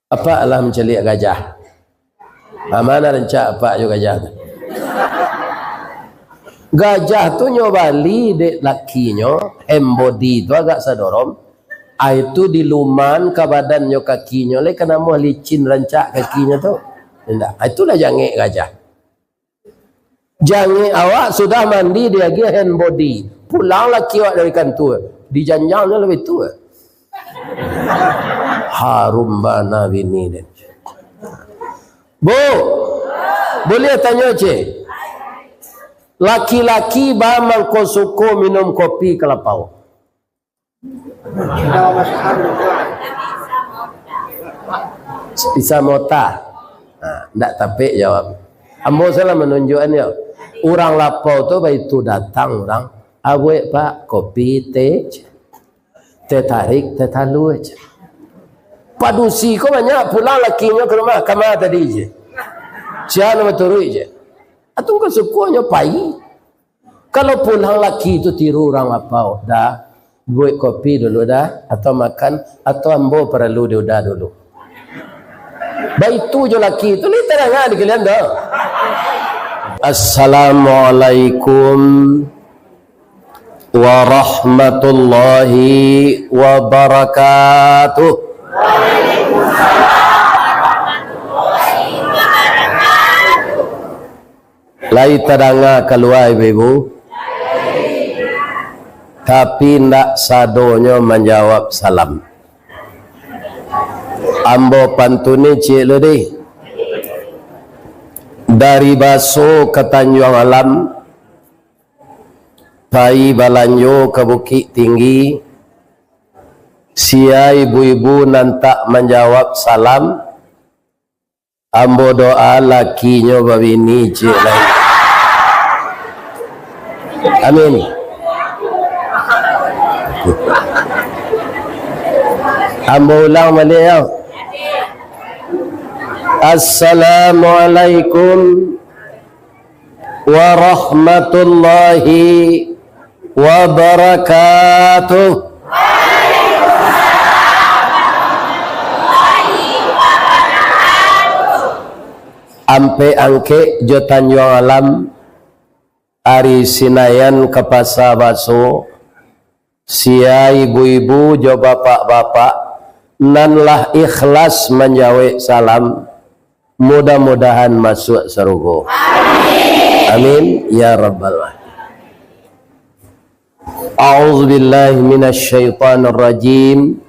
Apa lah mencelik gajah? Mana rencak apa juga gajah tu? Gajah tu nyobali dek lakinya, embody tu agak sadorom. Itu diluman ke badannya kakinya, le kena mau licin rancak kakinya tu. Tidak, itulah jangik gajah. Jangik awak sudah mandi dia lagi hand body. Pulang laki awak dari kantor, dijanjangnya lebih tua. Harum bana bini dia. Bu, boleh tanya cik? Laki-laki bamang kau suka minum kopi kelapau? Bisa mota. Tidak tapi jawab. Ambo salah menunjukkannya. Orang lapau tu begitu datang orang. Awek pak kopi teh. Teh tarik, teh talu aja. Padusi kau banyak pulang lakinya ke rumah. Kamar tadi je. Jangan berturut je. Atau kau sukanya pagi. Kalau pulang laki itu tiru orang lapau. Dah. Buat kopi dulu dah. Atau makan. Atau ambo perlu dia dah dulu. Baik tu je laki. Itu ni terang di kalian dah. Assalamualaikum warahmatullahi wabarakatuh. Lai tadanga keluar ibu, tapi ndak sadonyo menjawab salam. Ambo pantune cik lo deh. Dari Baso ke Tanjung Alam, Pai Balanjo ke Bukit Tinggi, sia ibu-ibu nantak menjawab salam. Ambo doa lakinya babini cik lain. Amin. Ambo ulang balik ya. Assalamualaikum warahmatullahi wabarakatuh. Ampe angke jo Tanjung Alam ari Sinayan ke Pasar Baso, sia ibu-ibu jo bapak-bapak nanlah ikhlas menjawab salam. Mudah-mudahan masuk surga. Amin. Amin ya rabbal alamin. A'udzu billahi minasy syaithanir rajim.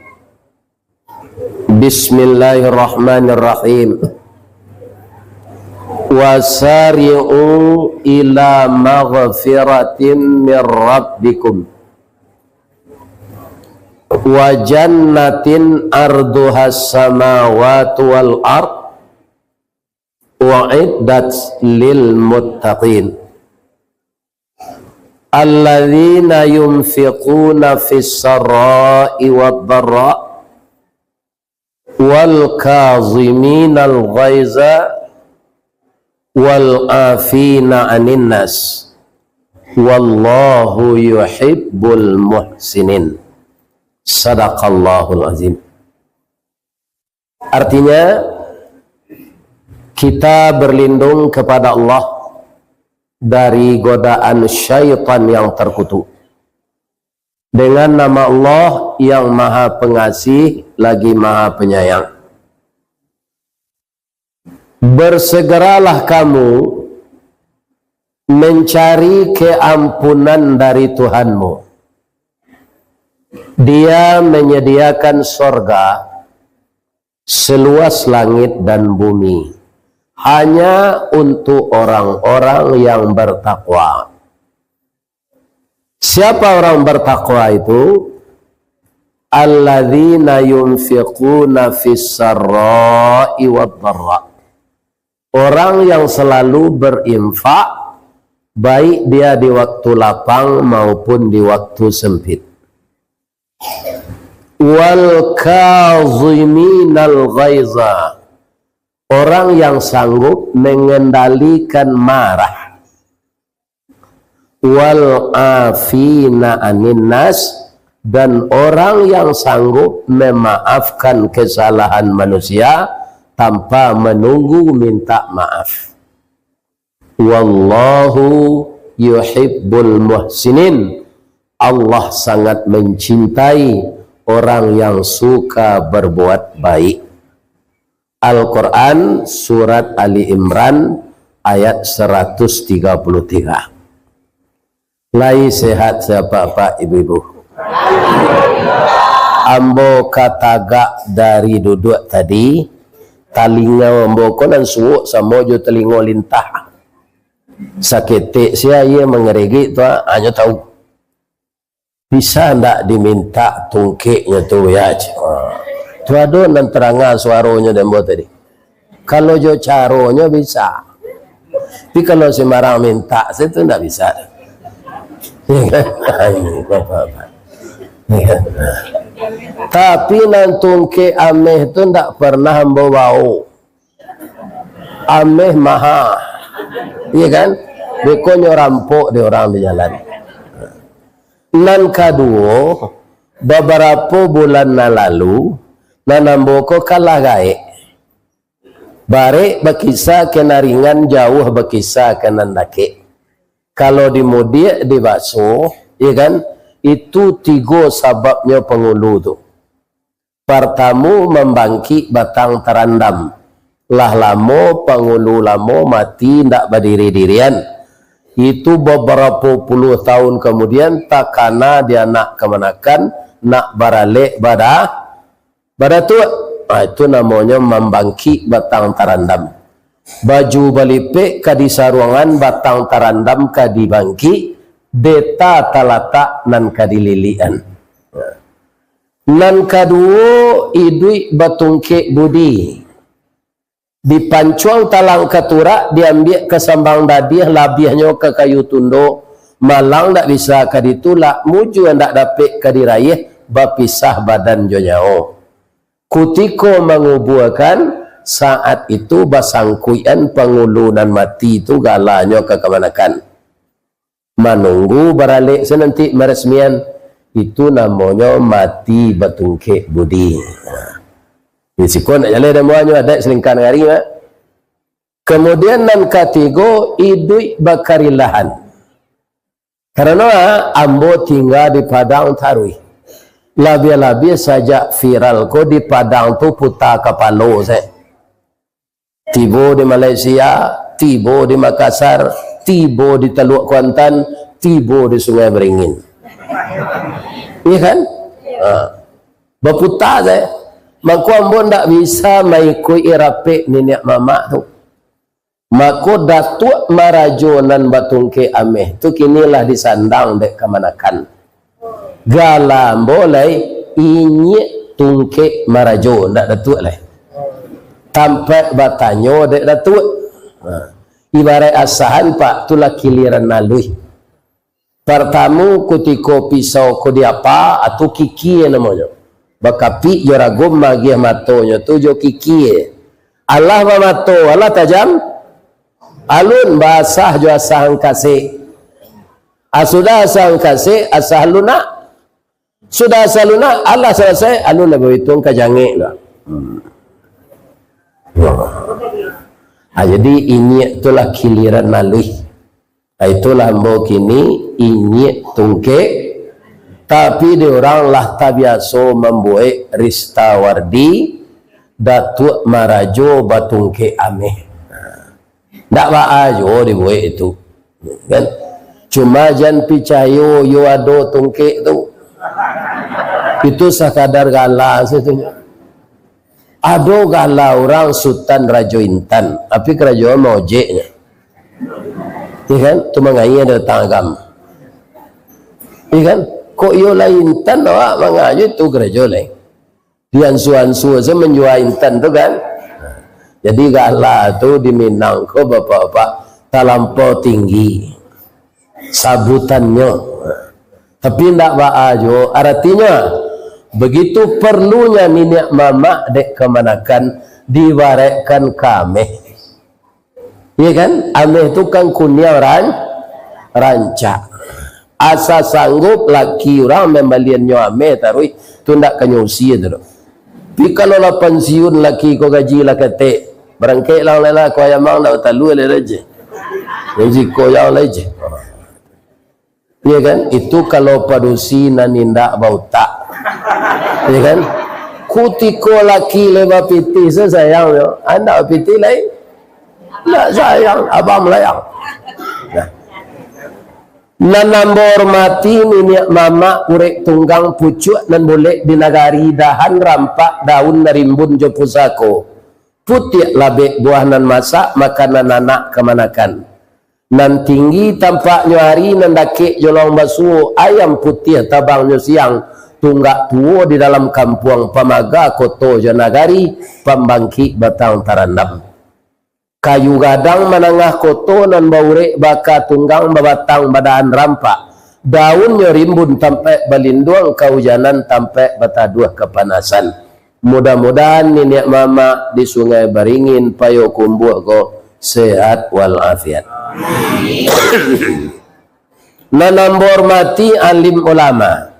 Bismillahirrahmanirrahim. Wasari'u ila maghfiratin mir rabbikum wa jannatin arduhas samawati wal ard wa'iddat lil muttaqin alladzina yunfiquna fis sarra'i wad dharra wal kaziminal ghaiza wal afina 'anin nas wallahu yuhibbul muhsinin. Sadaqallahul azim. Artinya kita berlindung kepada Allah dari godaan syaitan yang terkutuk. Dengan nama Allah yang Maha Pengasih lagi Maha Penyayang. Bersegeralah kamu mencari keampunan dari Tuhanmu. Dia menyediakan sorga seluas langit dan bumi. Hanya untuk orang-orang yang bertakwa. Siapa orang bertakwa itu? Alladzina yunfiquna fis sarra'i wad dharra. Orang yang selalu berinfak, baik dia di waktu lapang maupun di waktu sempit. Wal kaziminal ghaiza. Orang yang sanggup mengendalikan marah. Wal afina 'anin nas, dan orang yang sanggup memaafkan kesalahan manusia tanpa menunggu minta maaf. Wallahu yuhibbul muhsinin. Allah sangat mencintai orang yang suka berbuat baik. Al-Quran surat Ali Imran ayat 133. Lai sehat siapa Pak Ibu-ibu? Ambo kataga dari duduk tadi, talinga ambo konan suuk sama jo telingo lintah. Sakit sia ia mengerigi tu hanya tahu. Bisa ndak diminta tungkeknya tu ya? Tu ada nan terangan suaranya dembo tadi. Kalau jo caronya bisa. Tapi kalau sembarang minta itu ndak bisa. Tapi nan tungke ameh tu ndak pernah membawau. Ameh maha. Iya kan? Bekonyo rampok di orang di jalan. Nan kedua, beberapa bulan lalu, nanamboko kalah gaek. Barek berkisah kena ringan, jauh berkisah kena ndake. Kalau dimudik, dibasuh, ya kan? Itu 3 sebabnya pengulu tu. Pertama, membangkit batang terandam. Lah lama, pengulu lama, mati, ndak berdiri-dirian. Itu beberapa puluh tahun kemudian takana dia nak kemanakan, nak baralik pada tu. Itu namanya membangkit batang terandam. Baju balipek kadi saruangan batang terandam kadi bangki, deta talata nan kadi lilian. Nan kedua idui batungke budi. Dipancuang talang katura, diambil ke sambang dadiah, labihnya ke kayu tundo, malang tak bisa kaditulak, muju ndak dapat kadirayah, bapisah badan jonyao. Kutiko mengubuhkan, saat itu basangkuyan pengulunan mati itu galanya ke kemanakan. Menunggu beralik senanti meresmian, itu namanya mati batungke budi. Risiko nak jalan demuannya ada selingkan hari mak. Kemudian nan ketiga idui bakarilahan. Karena ambo tinggal di Padang Tarui. Labia-labia saja viral ko di Padang tu putar kapalo saya. Tibo di Malaysia, tibo di Makassar, tibo di Teluk Kuantan, tibo di Sungai Beringin. Iya kan? Berputar saya. Maka ambo ndak bisa maikui irape nenek mama tu. Maka datuk marajonan batungke ameh tu kinilah disandang dek kemanakan. Galam boleh inye tungke marajo ndak datuk lah. Tampak batanyo dek datuk. Ibarat asahan pak tulah kiliran nalui. Pertama kutiko pisau ko diapa atau kiki namanya. Bakapi yoragum magi matonya tu jo kiki. Allah mamato, Allah tajam. Alun basah jo asah kasih. Sudah asah kasih, asah lunak. Sudah asah lunak, Allah selesai, alun lah berhitung kajangik lah. Jadi ini itulah kiliran nalui. Itulah mbok kini ini tungke. Tapi diorang lah tabiaso membuat ristawardi datuk marajo batungke ameh. Ndak baajo dibuat itu. Kan? Cuma jan picayo yo ado tungke tu. Itu sekadar gala setuju. Ado gala orang Sultan Rajo Intan, tapi kerajaan mau jeknya. Iya kan? Tu mengaya datang agam. Iya kan? Kok yo lain tan awak mangaju tu gereja lain. Diansu-ansu saya menjual intan tu kan. Jadi gala tu di Minang ko bapak-bapak talampau tinggi sabutannya. Tapi ndak baajo artinya begitu perlunya minyak mama dek kemanakan diwarekkan kami. Iya kan? Ameh tu kan kunyah rancak. asa sanggup laki orang membalian ame tarui tu ndak kanyusi tu. Tapi kalau lah pensiun laki ko gaji lah kete berangkai lang lela ko ayamang dak talu le aja. Gaji ko yang aja. Ya kan? Itu kalau padusi nanindak bautak. Ya kan? Kutiko laki leba piti sayang yo. Anda piti lain. Nak sayang abang melayang. Nanambor mati niniak mama urek tunggang pucuk nan boleh dinagari dahan rampak daun narimbun jo pusako putih labek buah nan masak makanan anak kemanakan nan tinggi tampak nyari nan dake jolong basu ayam putih tabangnya siang tunggak tuo di dalam kampung pamaga koto janagari pembangki batang tarandam kayu gadang menengah koto nan baurek baka tunggang babatang badaan rampak daunnya rimbun tampe balinduang kaujanan tampe bataduah kepanasan. Mudah-mudahan nenek mama di Sungai Beringin payo kumbuh ko sehat walafiat. Nanambor mati alim ulama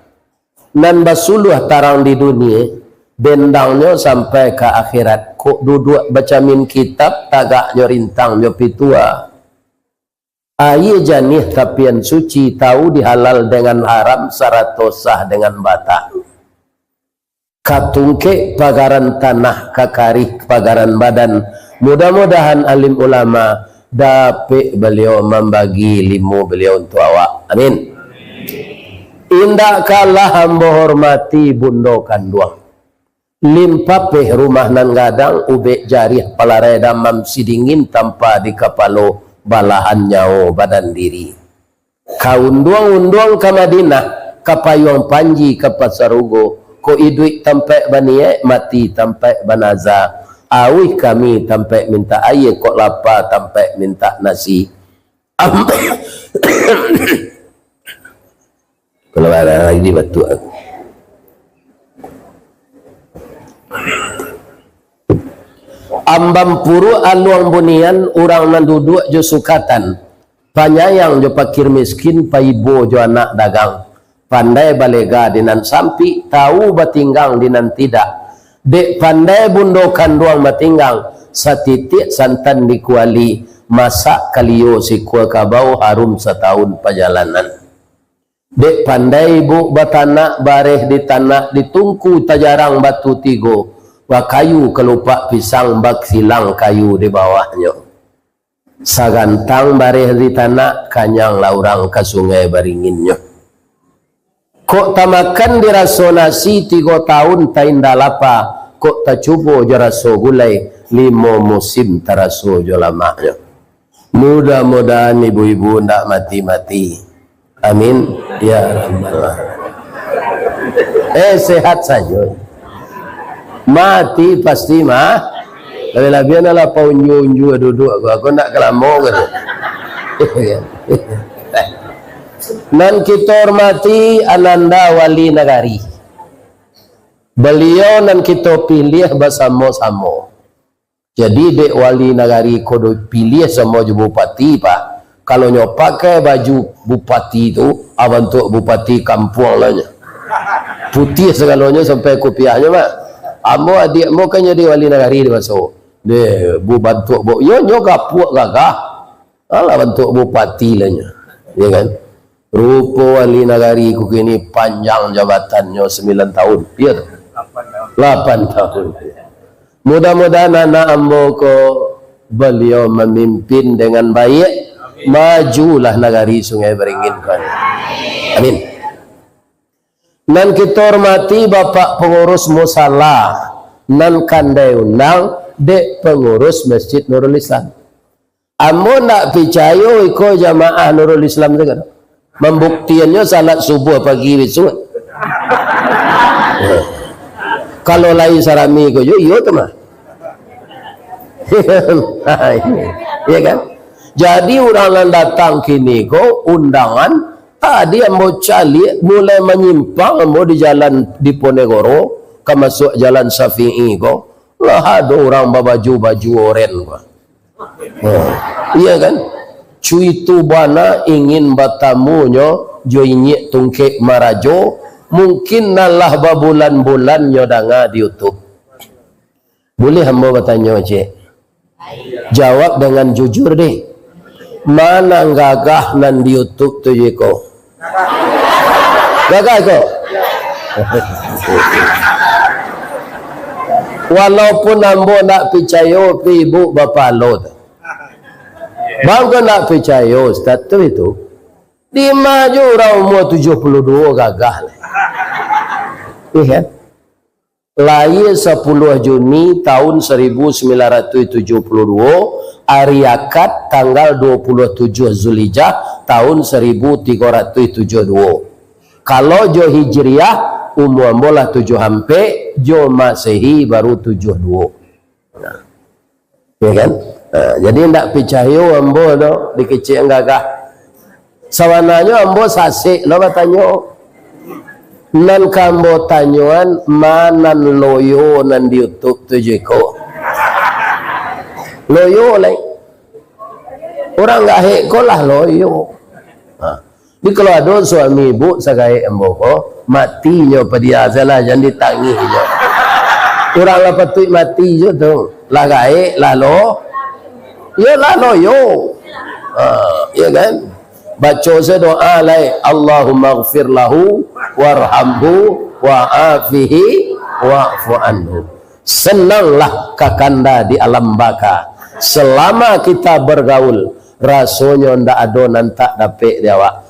nan basuluh tarang di dunia bendangnya sampai ke akhirat kok duduk baca min kitab tagak nyorintang nyopitua aye janih tapian suci tahu dihalal dengan haram saratosah dengan bata katungke pagaran tanah kakari pagaran badan. Mudah-mudahan alim ulama dapat beliau membagi ilmu beliau untuk awak. Amin. Indah kalah hamba hormati bundo kanduang limpapeh rumah nan gadang ubek jarih palarai damam sidingin tanpa di kapalo balahan nyawa badan diri kaunduang-unduang ke Madinah kapayuang panji ke Pasarugo ko iduik tampe banie mati tampe banaza awih kami tampe minta air kok lapa tampe minta nasi kalau ada lagi batu aku ambam puru aluang bunian orang nan duduk jo sukatan panyayang jo pakir miskin paibo jo anak dagang pandai balega dinan sampi tahu batinggang dinan tidak dek pandai bundokan duang batinggang satitik santan dikuali masak kaliyo si kuah kabau harum setahun perjalanan dek pandai bu batana bareh di tanah ditungku tajarang batu tigo wa kayu kelupak pisang bak silang kayu di bawahnya sagantang bareh di tanah kanyang laurang ke Sungai Beringinnya kok tamakan dirasonasi 3 tahun tainda lapa kok tacubo jaraso gulai 5 musim taraso jolamanya. Mudah-mudahan ibu-ibu ndak mati-mati. Amin ya rabbal alamin. Sehat saja. Mati pasti mah. Lebih-lebih adalah paunju-unju duduk aku nak kelamo gitu. Nan kita hormati Ananda Wali Nagari. Beliau nan kita pilih bersama-sama. Jadi dek Wali Nagari kodo pilih sama bupati pak. Kalau nyo pakai baju bupati itu, bentuk bupati kampung lahnya. Putih segalanya sampai kopiahnya mak. Amo adik mo kan jadi Wali Nagari di masuk. De bu bentuk bu yo nyo kapuk gagah. Alah bentuk bupati lahnya. Ya kan? Rupa Wali Nagari ku kini panjang jabatannya 9 tahun. Iya tu. 8 tahun. Mudah-mudahan anak ambo ko beliau memimpin dengan baik. Majulah Nagari Sungai Beringin kan. Amin. Nan kita hormati Bapak pengurus musala nan kandai undang dek pengurus Masjid Nurul Islam. Ambo nak percaya iko jamaah Nurul Islam tu kan. Membuktiannya salat subuh pagi besok. Kalau lain sarami ko yo iyo tu mah. Iya kan? Jadi orang yang datang kini ko undangan tadi mau cali mulai menyimpang mau di jalan Diponegoro ke masuk jalan Syafi'i ko lah ada orang berbaju-baju oren ko. Iya kan? cui tu bana ingin batamunyo jo inyek tungkek marajo mungkin nalah babulan-bulan nyo danga di YouTube. Boleh hamba bertanya cik? Jawab dengan jujur deh. Mana gagah nan di YouTube tu je ko? Gagah ko? Walaupun ambo nak percaya pi ibu bapa lo tu. Bang ko nak percaya ustaz tu itu. Di maju orang umur 72 gagah lah. Iya. Lahir 10 Juni tahun 1972, hari akad tanggal 27 Zulhijjah tahun 1372. Kalau jo hijriah umur bola 7 hampe, jo masehi baru 72. Nah. Ya kan? Nah, jadi ndak percaya ambo do dikecil gagah. Sawananya ambo sasik lo bertanya. Nan kambo tanyuan manan loyo nan di YouTube tu jeko. Loyo lai. Orang gak hek ko lah loyo. Di kalau ada suami ibu sagai ambo ko mati nyo pedia salah jangan ditangi nyo. Orang lah patut mati je tu. Lah gae lah lo. Ya lah loyo. Ya kan? Baca saya doa lai Allahumma ghfir lahu warhamhu wa'afihi wa'fu anhu. Senanglah kakanda di alam baka selama kita bergaul, rasanya ndak ada nan tak dapat dia awak.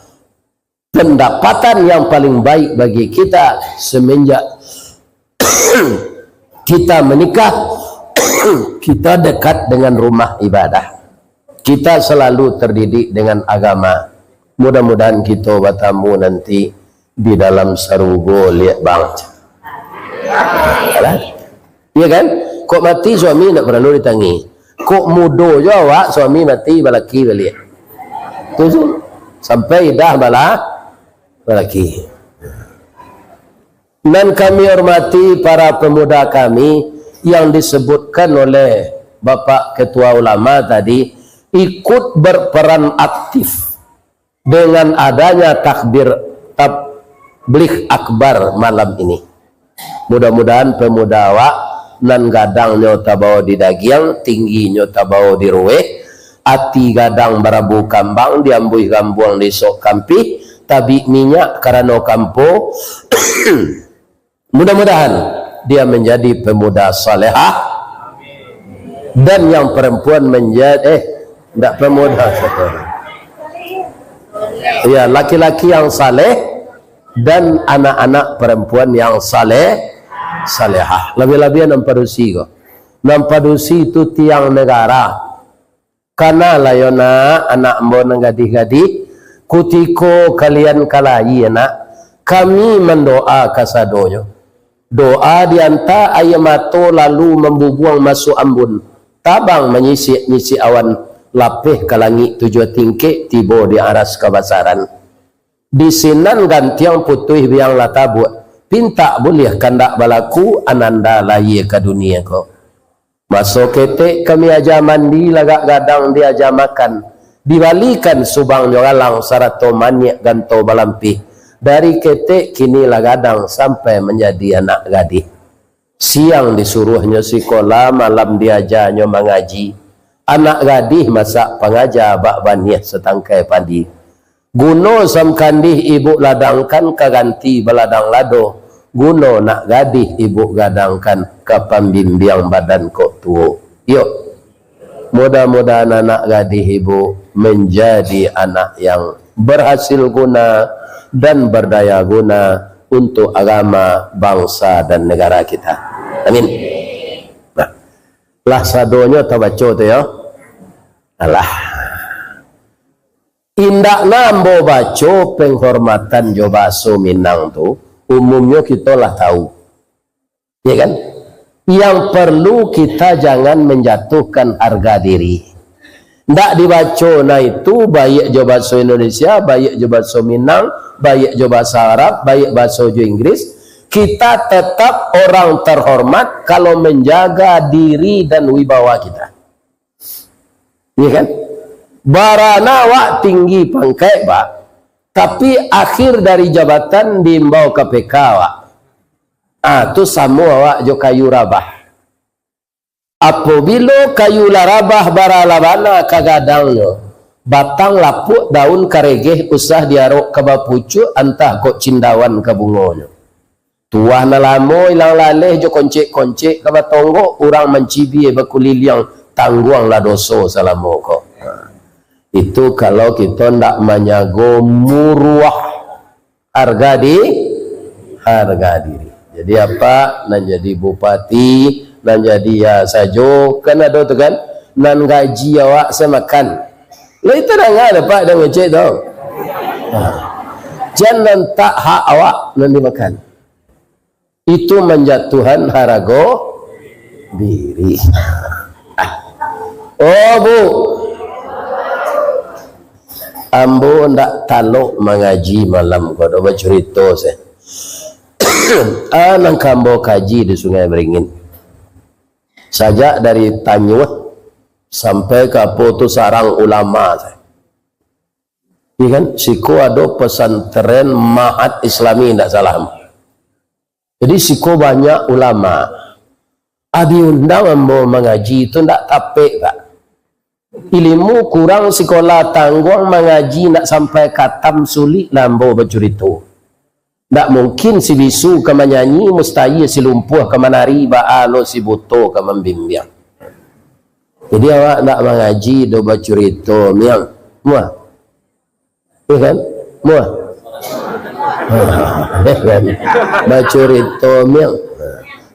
Pendapatan yang paling baik bagi kita semenjak kita menikah, kita dekat dengan rumah ibadah, kita selalu terdidik dengan agama. Mudah-mudahan kita bertamu nanti di dalam sarugo lihat bang. Iya kan? Kok mati suami tak perlu ditangi. Kok mudo je awak suami mati balaki balik. Tu sampai dah balaki. Dan kami hormati para pemuda kami yang disebutkan oleh Bapak Ketua Ulama tadi ikut berperan aktif dengan adanya takbir tabligh akbar malam ini. Mudah-mudahan pemuda awak nan gadang nyo tabau di dagiang, tinggi nyo tabau di ruweh, ati gadang barabu kambang diambuih gambuang di sok kampi, tabi minyak karena kampo. Mudah-mudahan dia menjadi pemuda salehah dan yang perempuan menjadi tidak pemuda ya laki-laki yang saleh dan anak-anak perempuan yang salehah. Lebih-lebih nampadusi kok. Nampadusi itu tiang negara. Karena layona anak mbon gadih-gadih kutiko kalian kalai anak kami mendoa kasadonyo. Doa dianta ayamato lalu membubuang masuk ambun. Tabang menyisi awan lapih ke langit tujuh tingkik tiba di aras kebasaran. Di sinan gantiang putih biang latabu pinta boleh kandak balaku ananda lahir ke dunia ko. Masuk ketek kami aja mandi lagak gadang dia aja makan. Dibalikan subang nyogalang sarato manyak ganto balampi. Dari ketek kini lagadang sampai menjadi anak gadis. Siang disuruhnya sekolah, malam diajarnya mengaji. Anak gadis masak pengajar bak baniah setangkai padi. Guno samkandih ibu ladangkan kaganti beladang lado. Guno nak gadis ibu gadangkan ke pembimbiang badan kok tuo. Yuk. Mudah-mudahan anak gadis ibu menjadi anak yang berhasil guna dan berdaya guna untuk agama, bangsa dan negara kita. Amin. Nah, lah sadonya tabaco tu ya. Alah. Indak nambo baco penghormatan jo baso Minang tu umumnya kita lah tahu. Ya kan? Yang perlu kita jangan menjatuhkan harga diri. Ndak dibaca na itu baik jo bahasa Indonesia, baik jo bahasa Minang, baik jo bahasa Arab, baik bahasa jo Inggris. Kita tetap orang terhormat kalau menjaga diri dan wibawa kita. Iya kan? barana wak tinggi pangkat pak, tapi akhir dari jabatan diimbau KPK wak. Tu sama wak jo kayu rabah. Apabila kayu larabah baralabana kagadangnya, batang lapuk daun karegeh usah diarok ke bapucuk antah kok cindawan ke bungonya. Tuah na lamo ilang laleh jo koncek-koncek ke batonggo, orang mencibi bakuliliang tangguang la doso salamo kok. Itu kalau kita ndak menyago muruah harga diri. Jadi apa? Nan jadi bupati, nan jadi ya sajo, kan ada tu kan? Nan gaji awak saya makan. Lah itu dah ada pak dah ngecek tau. Jangan tak hak awak nan dimakan. Itu menjatuhan harago diri. Oh bu, ambo ndak taluk mengaji malam kau dah bercerita saya. Anang kambo kaji di Sungai Beringin. Sajak dari Tanyuh sampai ke Putu Sarang ulama saya. Iya kan? Siku ada pesantren Mahat Islami tidak salah. Jadi siku banyak ulama. Abi undang ambo mengaji itu tidak tapek pak. Ilmu kurang sekolah tangguang mengaji nak sampai katam sulit lambo bercerita. Tak mungkin si bisu ke menyanyi, mustahil si lumpuh ke menari, ba'alo si buto ke membimbing. Jadi awak nak mengaji, do bercerita, miang, muah. Ya kan? Muah. Bercerita, miang.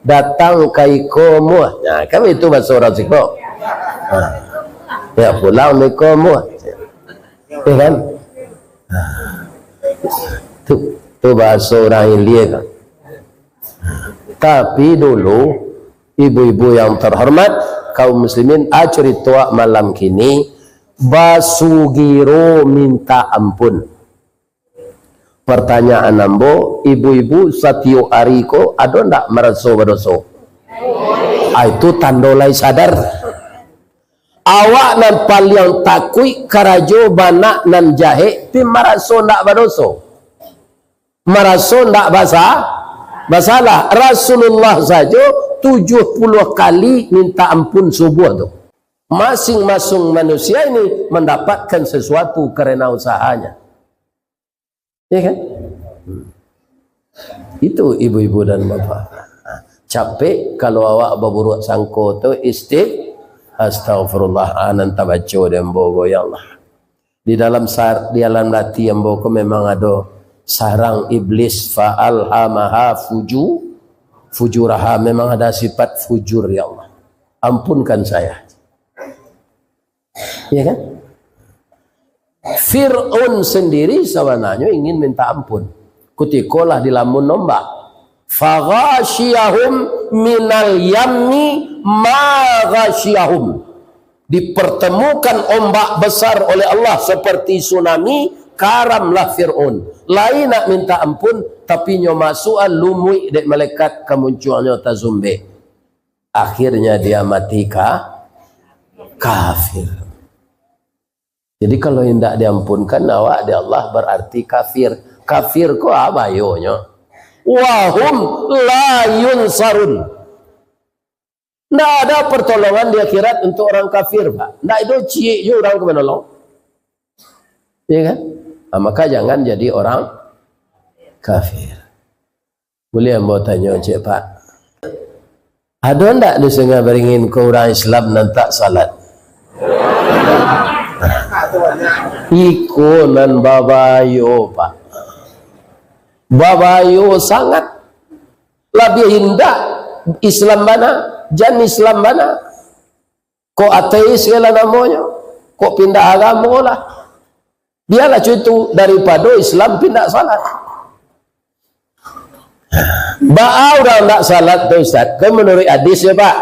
Datang kaiko muah. Nah, kami itu bahasa orang siko. Ya pulang miko muah. Ya kan? Itu bahasa orang India kan. Tapi dulu ibu-ibu yang terhormat kaum muslimin cerita malam kini basugiro minta ampun. Pertanyaan ambo, ibu-ibu setiap hari ko ada ndak merasa berdosa? Itu tandolai sadar. Awak nan paling takui karajo banak nan jahe pi merasa ndak berdosa. Merasa ndak masalah. Rasulullah saja 70 kali minta ampun subuh tu. Masing-masing manusia ini mendapatkan sesuatu karena usahanya. Ya kan? Itu ibu-ibu dan bapak. Capek kalau awak berburuk sangko tu astagfirullah anan tabaco dan bogo ya Allah. Di dalam hati yang bogo memang ada sarang iblis fa'alhamaha fujuraha, memang ada sifat fujur ya Allah. Ampunkan saya. Ya kan? Fir'aun sendiri sebenarnya ingin minta ampun. Kutikolah di lamun nombak. Faghashiyahum minal yammi ma ghashiyahum. Dipertemukan ombak besar oleh Allah seperti tsunami. Karamlah Fir'aun. Lain nak minta ampun, tapi nyo masukan lumui dek malaikat kemunculannya tazumbe. Akhirnya dia mati kafir. Jadi kalau hendak diampunkan awak di Allah berarti kafir. Kafir ko apa yonya? Wahum la yunsarun. Tidak ada pertolongan di akhirat untuk orang kafir, Pak. Tidak ada cie orang ke menolong. Ya kan? Maka jangan jadi orang kafir. Boleh mau tanya cik Pak, ada ndak di Sungai Beringin ke orang Islam nan tak salat? Iko nan babayo Pak. Babayo sangat lebih indah Islam mana? Jan Islam mana? Kok ateis segala namanya? Kok pindah agama lah? Biarlah cucu daripada Islam pindah salat. Ba orang tak salat tu Ustaz. Kan menurut hadis ya Pak.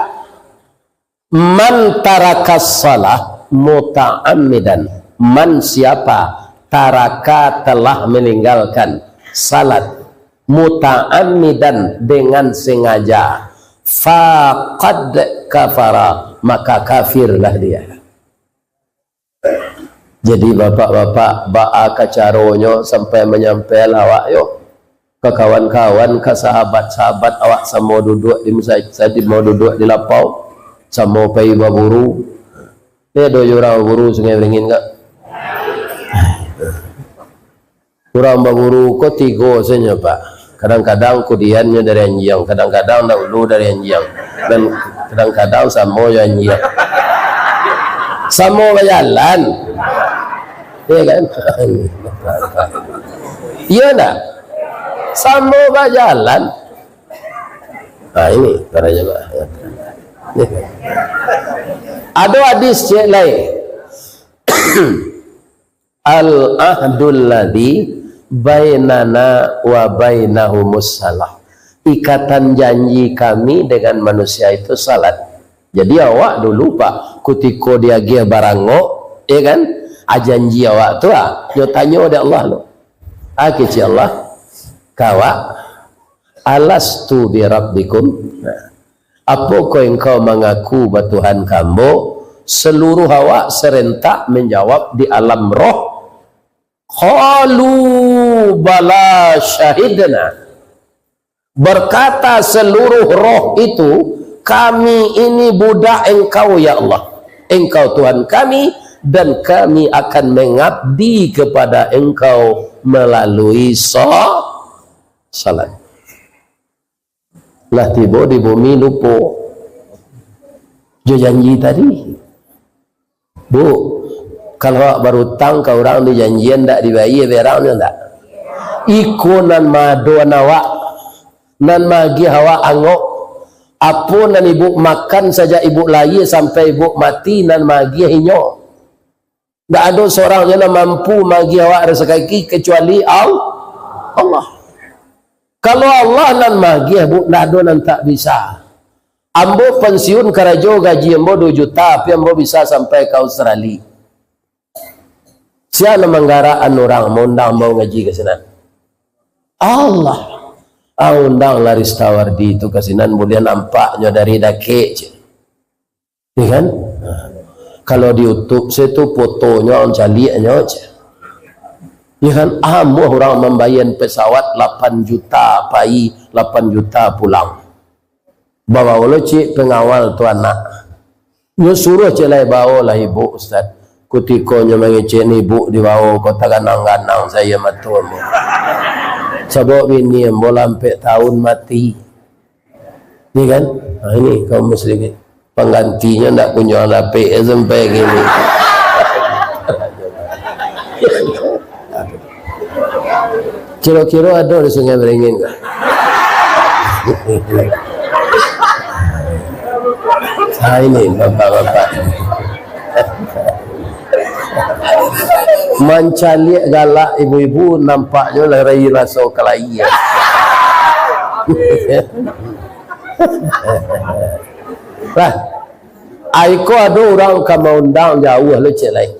Man tarakas salah muta'ammidan. Man siapa taraka telah meninggalkan salat muta'ammidan dengan sengaja. Faqad kafara, maka kafirlah dia. Jadi bapak-bapak ba'a kacaronyo sampai menyampai awak yo ke kawan-kawan, ke sahabat-sahabat awak sama duduk di masjid, mau duduk di lapau sama pai baburu. Dia do orang baburu sungai beringin enggak? Orang baburu ko tigo saja Pak. Kadang-kadang kudiannya dari anjing, kadang-kadang dahulu dari anjing, dan kadang-kadang sama anjing. Sama berjalan. Iya kan? Iya enggak? Sama berjalan. Nah ini caranya Pak. Ada hadis yang lain. Al-ahdul ladzi bainana wa bainahumus salah. Ikatan janji kami dengan manusia itu salat. Jadi awak dulu Pak, kutiko dia gia barango, ya kan? Janji awak tu yo tanyo de Allah lo. Akici Allah, kawa alastu bi rabbikum. Apakah engkau mengaku Tuhan kamu? Seluruh awak serentak menjawab di alam roh. Qalu bala syahidna. Berkata seluruh roh itu, kami ini budak engkau ya Allah. Engkau Tuhan kami dan kami akan mengabdi kepada engkau melalui salat. Lah tiba di bumi lupa janji tadi. Bu, kalau baru tang ke orang di janjian tak dibayar berang tak? Iku nan madu nawak nan magi hawa angok. Apa nan ibu makan saja ibu layi sampai ibu mati nan magi hinyo. Tak ada seorang yang mampu magi hawa rezeki kecuali Allah. Kalau Allah nan magi ibu tak ada nan tak bisa. Ambo pensiun karajo gaji ambo 2 juta, tapi ambo bisa sampai ke Australia. Siapa menggaraan orang mau undang mau ngaji ke sana? Allah. Undang laris tawar di itu ke sana, boleh nampaknya dari dake. Ya kan? Kalau di YouTube situ fotonya calinya aja. Ya kan? Ambo orang membayar pesawat 8 juta pai, 8 juta pulang. Bawa lo cik pengawal tu anak. Nyo suruh celai bawa lah ibu Ustaz. Kutikonya mengecen ibu di bawah kota ganang-ganang saya matul. Sebab ini yang bola sampai tahun mati. Ini kan? Nah, ini kaum muslimin. Penggantinya tak punya anak sampai gini. Kira-kira ada di Sungai Beringin kan? Nah ini bapak-bapak mencalik galak ibu-ibu nampaknya lari rasa kelahian. Lah, aiko ada orang kama undang jauh le celai.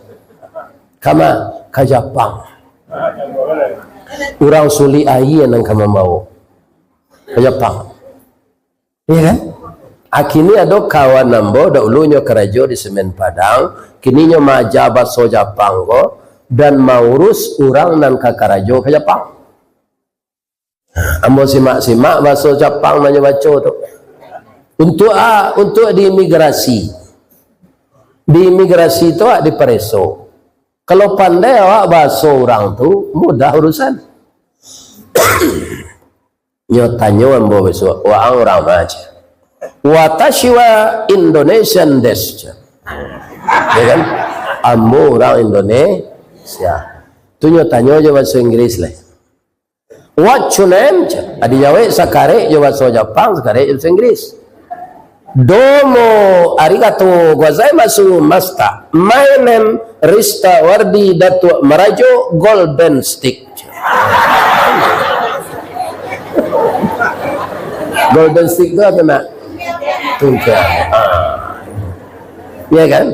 Kama ke Jepang. Orang suli air yang kama mau ke Jepang. Iya kan? Kini ada kawan nambo dahulunya kerajo di Semen Padang, kininya majabat so Jepang ko dan maurus orang nan kakarajo ke Jepang. Ambo simak-simak bahasa Jepang nanya baca tu. Untuk di imigrasi. Di imigrasi tu di pereso. Kalau pandai awak bahasa orang tu mudah urusan. Nyo tanyo ambo besok wa orang aja. Watashi wa Indonesian desu. Ya kan? Ambo orang Indonesia. Tunyo tanyo je bahasa Inggris lah. What your name? Adi jawe sakare je bahasa Jepang, sakare bahasa Inggris. Domo arigato gozaimasu masta. My name Rista Wardi Datuk Merajo Golden Stick. Golden Stick tu apa nak? Tungkah. Ya kan?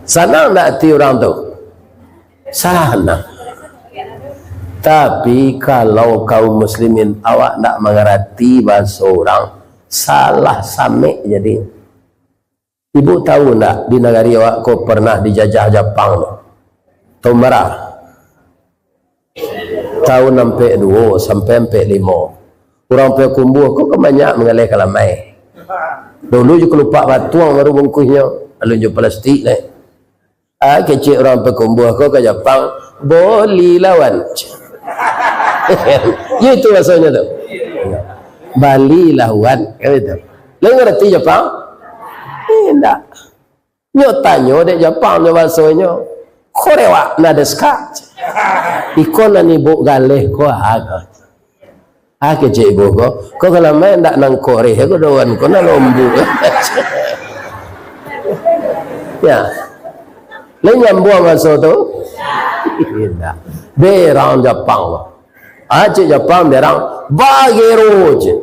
Senang tak hati orang tu? Senang. Tapi kalau kaum muslimin awak nak mengerti bahasa orang, salah samik jadi. Ibu tahu tak di negara awak kau pernah dijajah Jepang tu? Tahun berapa? Tahun sampai 2 sampai 5. Orang pergi kumbuh kau kan banyak mengalih kalamai. Dulu je lupa batuang baru bungkusnya. Lalu je plastik ni. Kecil orang pergi kumbuh kau ke Jepang. Boleh lawan. Ya itu rasanya tu. Bali lawan. Kan itu. Lalu ngerti Jepang? Tak. Nyo tanya dek Jepang nyo bahasanya. Korewa nadeska. Iko nani bu galeh ko aga. Kecik ibu ko. Ko kalau main tak nang Korea ko doan ko na lombu. Ya. Lain nyambung masa tu? Tidak. Berang Jepang. Cik Jepang berang bagero je.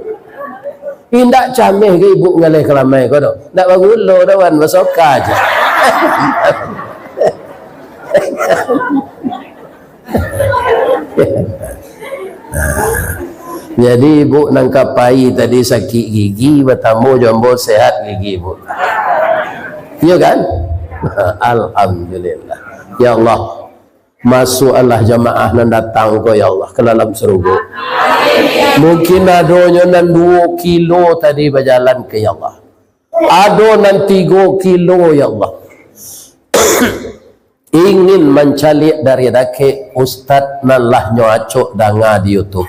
Indak camih ke ibu ngalih kelamai ko do. Nak bagulo doan masoka je. Jadi ibu nangkap pai tadi sakit gigi, bertamu jombo sehat gigi ibu. Ya kan? Alhamdulillah. Ya Allah, masuklah jamaah nan datang ko ya Allah ke dalam surga. Mungkin adanya nan 2 kilo tadi berjalan ke ya Allah. Ada nan 3 kilo ya Allah. Ingin mencalik dari dake Ustaz nan lah nyoacok danga di YouTube.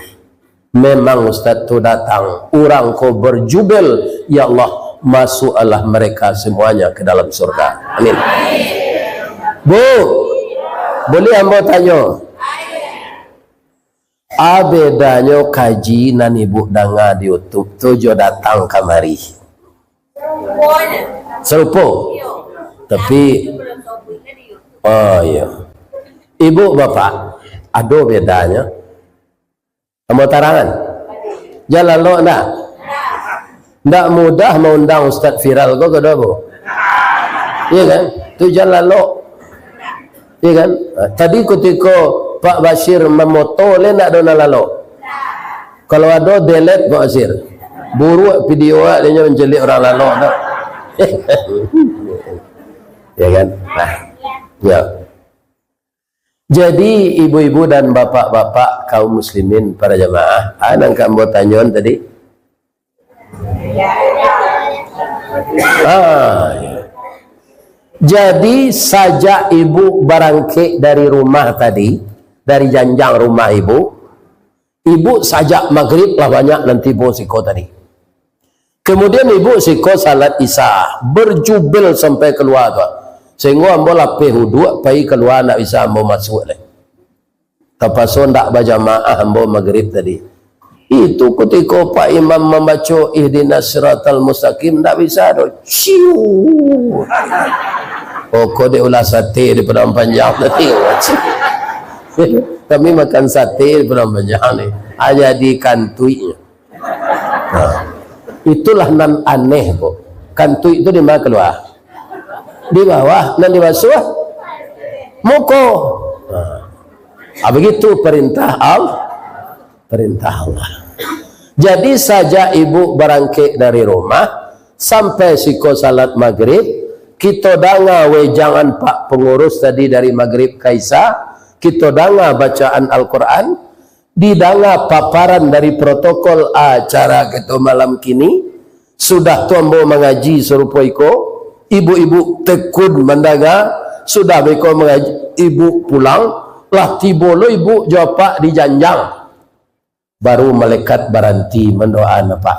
Memang Ustaz tu datang, orang ko berjubel, ya Allah, masuklah mereka semuanya ke dalam surga. Amin. Bu, boleh hamba tanya? Bedanya kaji nan ibu danga di YouTube tu jo datang kamari. Serupa. Tapi oh iya. Ibu bapak ada bedanya? Kamu tarangan? Jalan lo enggak? Enggak mudah mengundang Ustaz viral kau ke bu? Iya kan? Tu jalan lo. Iya kan? Tadi ketika Pak Bashir memoto le nak dona lalu. Kalau ada delete Pak Bashir. Buruk video dia menjelik orang lalu dah. Ya kan? Nah. Ya. Jadi ibu-ibu dan bapak-bapak kaum muslimin para jamaah, nangka mau tanyaon tadi. Ya. Jadi sajak ibu barangke dari rumah tadi, dari janjang rumah ibu sajak maghrib lah banyak nanti siko tadi. Kemudian ibu siko salat isya, berjubel sampai keluar tu. Sehingga ambo lapeh hudu pai keluar nak bisa ambo masuk leh. Tapason tak berjamaah ambo maghrib tadi. Itu ketika Pak Imam membaca ihdinas siratal mustaqim tak bisa do. Ciu. Oh kode ulah sate di Padang Panjang tadi. Kami makan sate di Padang Panjang ni. Jadi kantuinya. Nah, itulah nan aneh bu. Kantui itu di mana keluar? Di bawah dan di bawah muko. Begitu perintah Allah. Jadi saja ibu berangkit dari rumah sampai siko salat maghrib, kita danga wejangan Pak pengurus tadi dari maghrib kaisa, kita danga bacaan Al-Quran, didanga paparan dari protokol acara kita malam kini, sudah tuambo mengaji serupa iko. Ibu-ibu tekun mendaga sudah beko mengaji, ibu pulang lah tiba lo ibu jawab di janjang baru malaikat baranti mendoa Pak.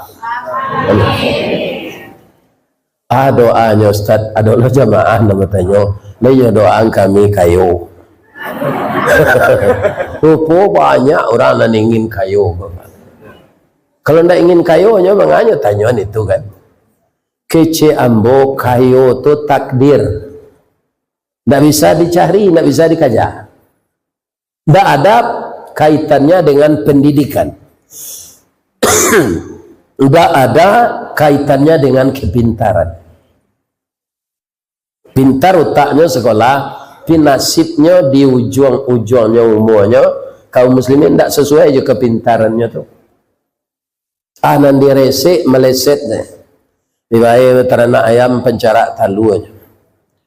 Doanya Ustaz adalah jamaah nama tanya nanya doaan kami kayu. Rupa banyak orang yang ingin kayu. Kalau tidak ingin kayu hanya menganya tanyaan itu kan. Kece ambo kayu tu takdir. Tak bisa dicari, tak bisa dikajar. Tak ada kaitannya dengan pendidikan. Tak ada kaitannya dengan kepintaran. Pintar otaknya sekolah, pinasibnya di ujung-ujungnya umurnya, kaum muslimin tak sesuai je kepintarannya tu. Anan diresik melesetnya. Ibae ternak ayam pencarak talu aja.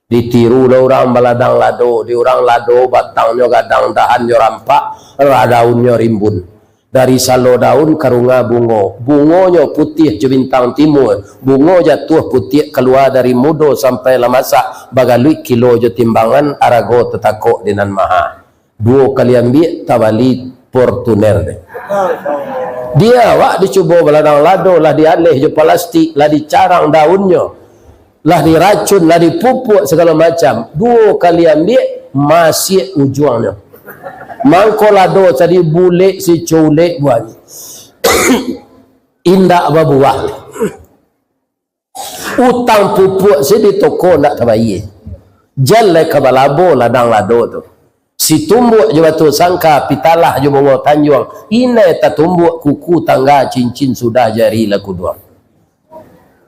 Ditiru lah orang baladang lado, di orang lado batangnya gadang dahannya rampak, daunnya rimbun. Dari salo daun karunga bungo, bungonya putih je bintang timur, bungo jatuh putih keluar dari mudo sampai lamasak bagalui kilo je timbangan arago tetakok dinan maha. 2 kali ambil tabali portuner deh. Dia wak dicuba baladang lado lah dialih je plastik lah dicarang daunnya lah diracun lah dipupuk segala macam. 2 kali ambil masih ujungnya mangko lado tadi bule si culek buat indak babuah utang pupuk si di toko nak tabayi jalan ke balabo ladang lado tu si tumbuk je batu sangka pitalah je bongo tanjuang ina tak tumbuk kuku tangga cincin sudah jari laku dua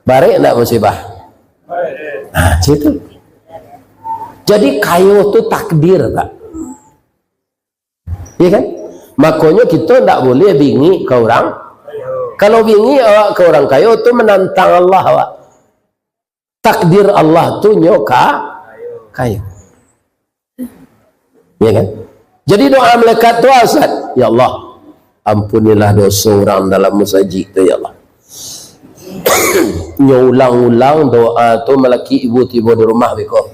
barek nak musibah situ. Jadi kayu tu takdir tak. Ya kan? Makanya kita tak boleh bingi ke orang. Kalau bingi awak ke orang kayu tu menantang Allah awak. Takdir Allah tu nyoka kayu. Ya kan? Jadi doa malaikat tu asal, ya Allah, ampunilah dosa orang dalam musajid tu ya Allah. Nyulang-ulang doa tu melaki ibu tiba di rumah beko.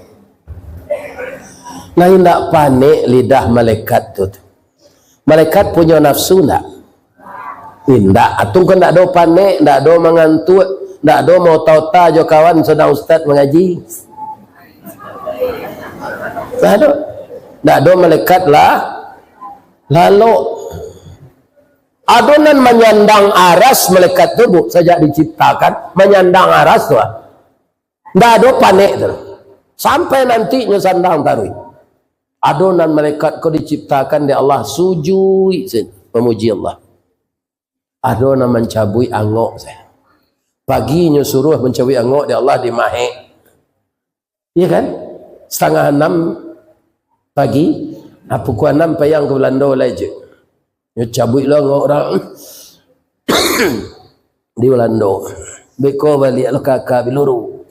Lain tak panik lidah malaikat tu. Malaikat punya nafsu tak? Tidak. Atung kan tak ada panik, tak ada mengantuk, tak ada mau tauta jo kawan sedang ustaz mengaji. Tak ada. Tak ada malaikat lah. Lalu adonan menyandang aras malaikat tu sejak diciptakan menyandang aras tu. Tak ada panik tu. Sampai nanti nyesandang tarui. Adonan malaikat kau diciptakan di Allah sujud memuji Allah. Adonan mencabui angok saya. Paginya suruh mencabui angok di Allah di mahek. Iya kan? 5:30 pagi. Pukul 6 payang ke Belanda lah je. Ya cabut lah angok orang. Di Belanda. Beko balik lah kakak biluru.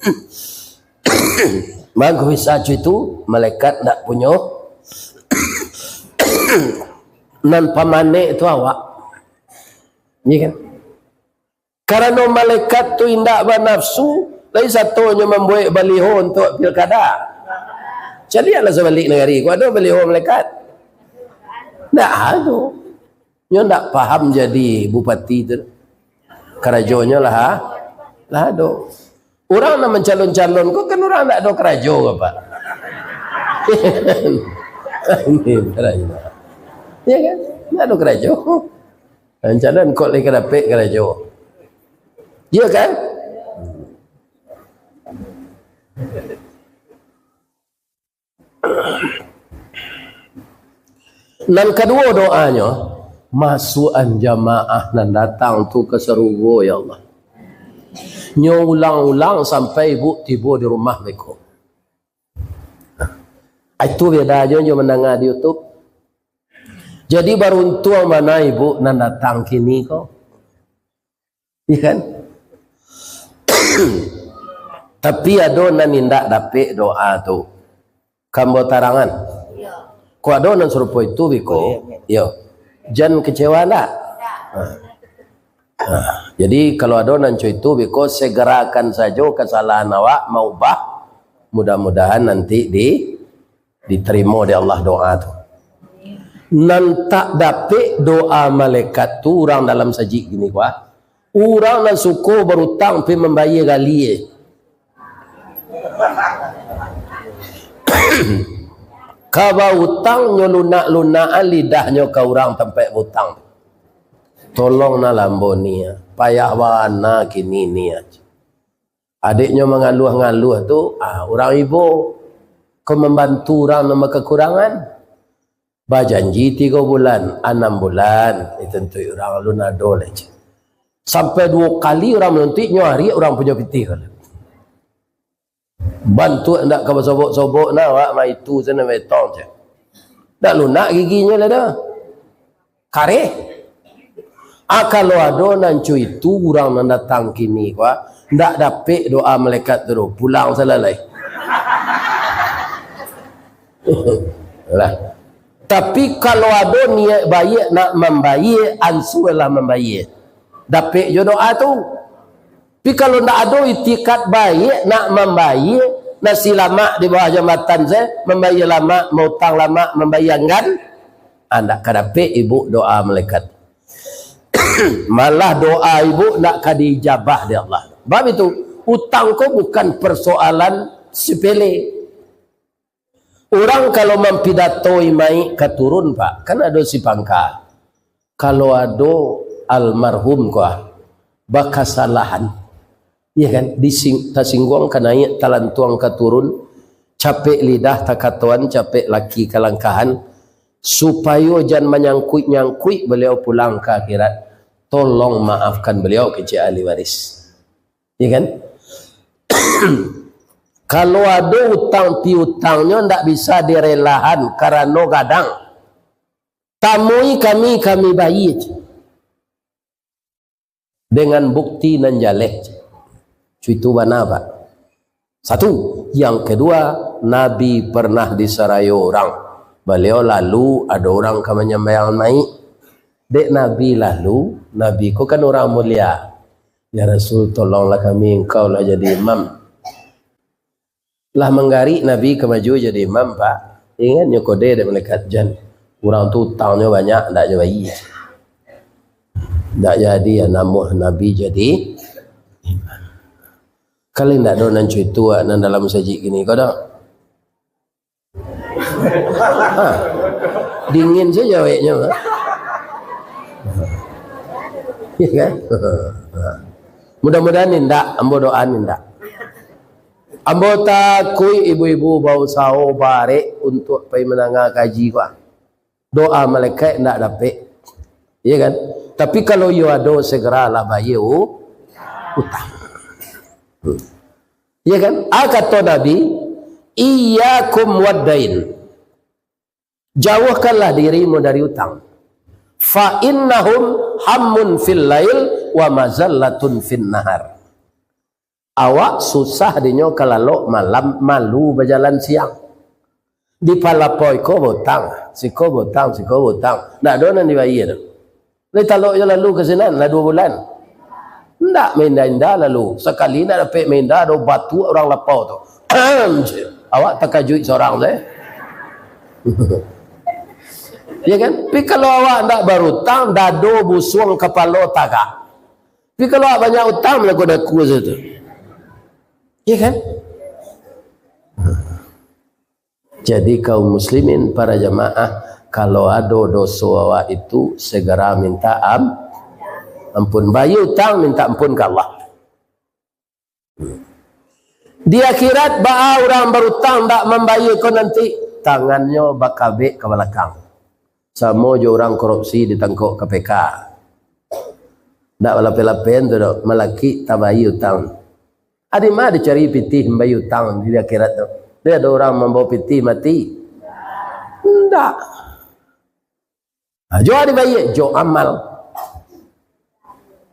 Maka bisa itu malaikat tak punya nan pamanek itu awak. Ya kan? Karena malaikat tu indak bernafsu, lain satunya membuat baliho untuk pilkada. Jadi ala sebalik negeri, kau ada baliho malaikat? Tak ada. Nyo tak paham jadi bupati tu. Kerajonya lah, lah ada. Orang nak mencalon-calon, kau kan orang tak ada kerajo ke Pak? Ini kerajo. Ya kan? Tak ada kerajo. Calon kau lagi dapat kerajo. Ya kan? Dan kedua doanya, masukan jamaah dan datang tu ke serugo ya Allah. Nyo ulang-ulang sampai ibu tiba di rumah mereka. Itu beda aja nyo mendengar di YouTube. Jadi beruntung mana ibu nan datang kini kok. Iya kan? Tapi ada nan indak dapat doa tu. Kambo tarangan. Ko ada nan serupa itu biko. Yo. Jangan kecewa tak? Jadi kalau ada nanco itu biko segerakan saja kesalahan awak mau ubah, mudah-mudahan nanti diterima oleh Allah doa tu. Nan tak dapat doa malaikat tu orang dalam sajik gini kuah. Orang nan suku berutang pergi membayar gali. Kau utang nyo lunak-lunaan lidahnya ke orang tempat utang. Tolong na lamboni ya. Payah wana kini ni aja. Adiknya mengaluh-ngaluh tu, orang ibu kau membantu orang nama kekurangan. Bajanji 3 bulan, 6 bulan, itu orang lunado aja. Sampai 2 kali orang menuntik nyari orang punya pitih. Bantu ndak ke sobok-sobok na wak mai tu sana betong je. Dak lunak giginya lah dah. Kare. Kalau ada nancu itu orang datang kini kuah ndak dapat doa malaikat tu pulang salalai. Lah. Tapi kalau ada niat baik nak membaik, ansulah membaik. Dapat je doa tu. Tapi kalau ndak ada itikad baik nak membaik, nasi lama di bawah jambatan saya, membayar lama, mautang lama, membayangkan, ndak kadapat ibu doa malaikat. Malah doa ibu nak dijabah di Allah. Sebab itu utang kau bukan persoalan sepele. Orang kalau mempidatoi mai keturun pak, kan ada si pangka. Kalau ada almarhum kau bakasalahan, ya kan? Tasinggung kanai talantuang keturun, capek lidah takatuan, capek laki kalangkahan, supaya jangan menyangkut beliau pulang ke akhirat. Tolong maafkan beliau kecil ahli waris, ya kan? Kalau ada utang piutangnya ndak bisa direlahan karena gadang. Tamui kami bayi dengan bukti nan jaleh. Itu mana pak? Satu. Yang kedua, Nabi pernah disarai orang. Beliau lalu ada orang kemenyambayan mai. Dek Nabi lalu, Nabi ku kan orang mulia. Ya Rasul, tolonglah kami, engkau lah jadi imam. Lah menggari Nabi ke maju jadi imam pak. Ingat nyokode dari malaikat jan. Orang tu utangnya banyak, tak jadi. Tak jadi ya namuh Nabi jadi imam. Kali tak ada nan cuy tua nan dalam sajik gini kau dah. Dingin saja weknya. Ya kan? Mudah-mudahan indak, ambo doain indak. Ambo takui ibu-ibu bau sao bare untuk pergi menangah kaji kau. Doa malaikat ndak dapat. Ya kan? Tapi kalau you ada segeralah bayar utang. Ya kan? Kata Nabi, iyyakum waddain. Jauhkanlah dirimu dari utang. Fa innahum hammun fil lail wa mazallatun fin nahar. Awak susah dinyo kalau malam, malu berjalan siang. Di palapoi ko botang, siko botang. Nak ada nan dibayar. Lai talok je lalu ke sinan lah 2 bulan. Ndak minda lalu. Sekali nak dapat minda ada batu orang lapau tu. Awak terkejut seorang saya. Ya kan? Tapi kalau awak ndak berutang, dado busuang kepala tagak. Tapi kalau awak banyak utang, laku situ. Ya kan? Jadi kaum muslimin, para jamaah, kalau ada dosa awak itu segera minta ampun. Bayi utang minta ampun ke Allah. Di akhirat ba'a orang berutang tak membayar kau nanti tangannya bakabek ke belakang. Sama je orang korupsi ditangkap KPK. Tak lapen-lapen tu dok, melaki tak bayar utang. Ada mana dicari pitih membayar utang di akhirat tu? Dia ada orang membawa pitih mati. Tak. Jo ada bayar, jo amal.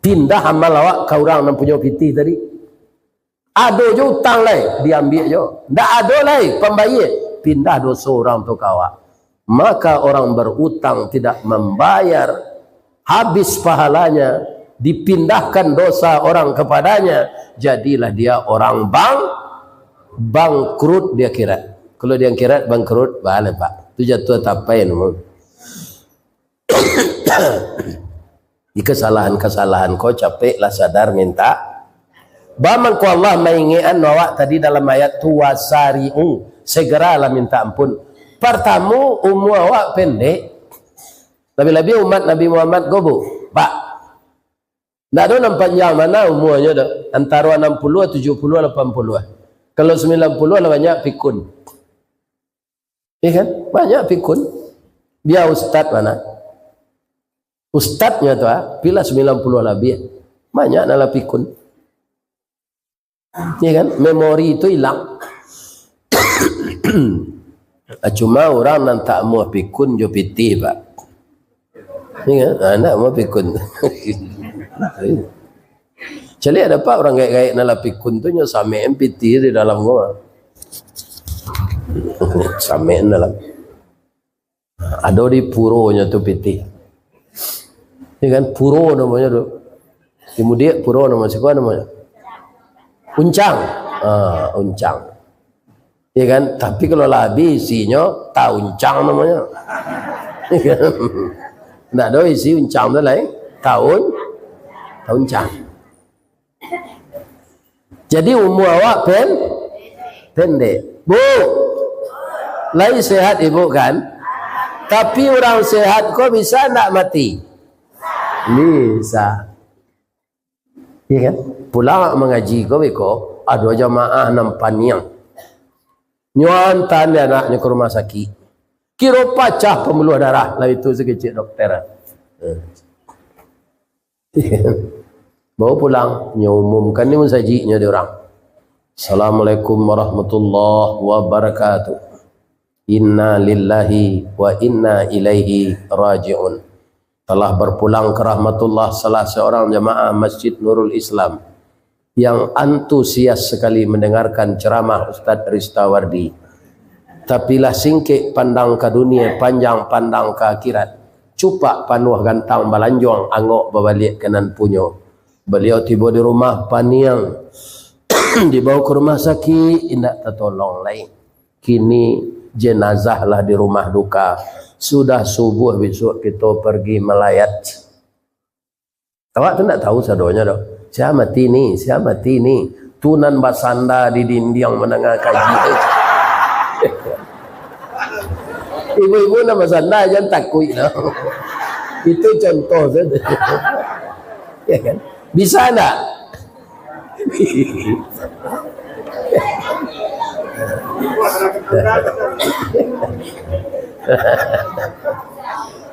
Pindah amal awak ke orang yang punya pitih tadi. Ada je utang lai, diambil je. Tak ada lai pembayar. Pindah dosa orang tu kawak. Maka orang berutang tidak membayar, habis pahalanya, dipindahkan dosa orang kepadanya, jadilah dia orang bangkrut di akhirat. Kalau di akhirat bangkrut, bahala pak. Itu jatuh tapai nomor. Di kesalahan-kesalahan kau capeklah sadar minta. Baman ku Allah mengingatkan awak tadi dalam ayat tu wasari'u, segeralah minta ampun. Pertama umur awak pendek. Lebih-lebih umat Nabi Muhammad gobo. Pak. Tak ada nampak panjang mana umurnya dah. Antara 60, 70, 80. Kalau 90 lah banyak pikun. Ya kan? Banyak pikun. Dia ustaz mana? Ustaznya tu bila 90 lebih. Banyak nalah pikun. Ya kan? Memori itu hilang. Cuma orang yang tak mau pikun jo pitih pak. Ni kan? Nak mau pikun. Jadi ada pak orang gaya-gaya nala pikun tu nyo same MPT di dalam gua. Same dalam. Ada di puro nya tu piti. Ini kan puro namanya tu. Kemudian puro namanya. Uncang. Uncang. Ya kan? Tapi kalau labi isinya tauncang namanya. Nggak ada isi uncang tu lain. Tauncang. Jadi umur awak pendek. Bu, lagi sehat ibu kan? Tapi orang sehat kok bisa nak mati? Bisa. Iya kan? Pulang mengaji kok ada jamaah nampaniang. Nyuan tanda anaknya ke rumah sakit. Kira pacah pembuluh darah. Lah itu sekecil dokter. Bawa pulang, nyumumkan ni musajinya dia orang. Assalamualaikum warahmatullahi wabarakatuh. Inna lillahi wa inna ilaihi raji'un. Telah berpulang ke rahmatullah salah seorang jamaah Masjid Nurul Islam yang antusias sekali mendengarkan ceramah Ustaz Ristawardi. Tapilah singkik pandang ke dunia, panjang pandang ke akhirat. Cupak panuh gantang balanjong, angok berbalik kanan punyo. Beliau tiba di rumah paniang, dibawa ke rumah sakit, tidak tertolong lain. Kini jenazah lah di rumah duka. Sudah subuh besok kita pergi melayat. Awak tu tak tahu sadonya dok. Siapa mati ni? Tunan basanda di dinding menengah kaji. Ibu-ibu nama basanda jangan takut dah. Itu contoh saja. Ya kan? Bisa enggak?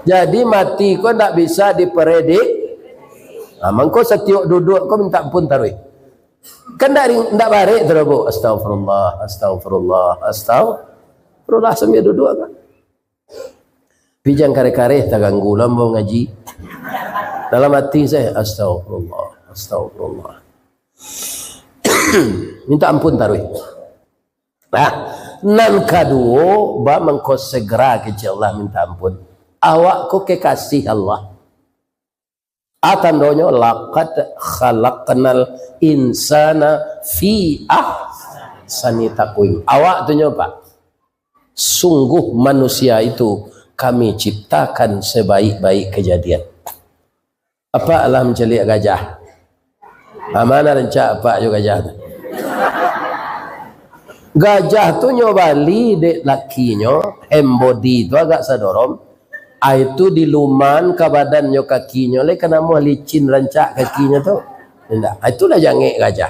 Jadi mati kau tak bisa dipredik. Mangko setiap duduk kau minta ampun tarui. Kan tak barik terus. Astagfirullah sambil duduk kan. Pijang kare-kare tak ganggu lambung ngaji. Dalam hati saya astagfirullah. Minta ampun tarui. Nah, nan kedua ba mengko segera ke Allah minta ampun. Awak ko kekasih Allah. Atandonyo laqad khalaqnal insana fi ahsani taqwim. Awak tu nyo Pak. Sungguh manusia itu kami ciptakan sebaik-baik kejadian. Apa Allah mencelik gajah? Mana rencak apa juga gajah tu? Gajah tu nyobali dek lakinya, embody tu agak sadorom. Itu diluman ke badannya kakinya, le kena mau licin rancak kakinya tu. Tidak, itulah jangik gajah.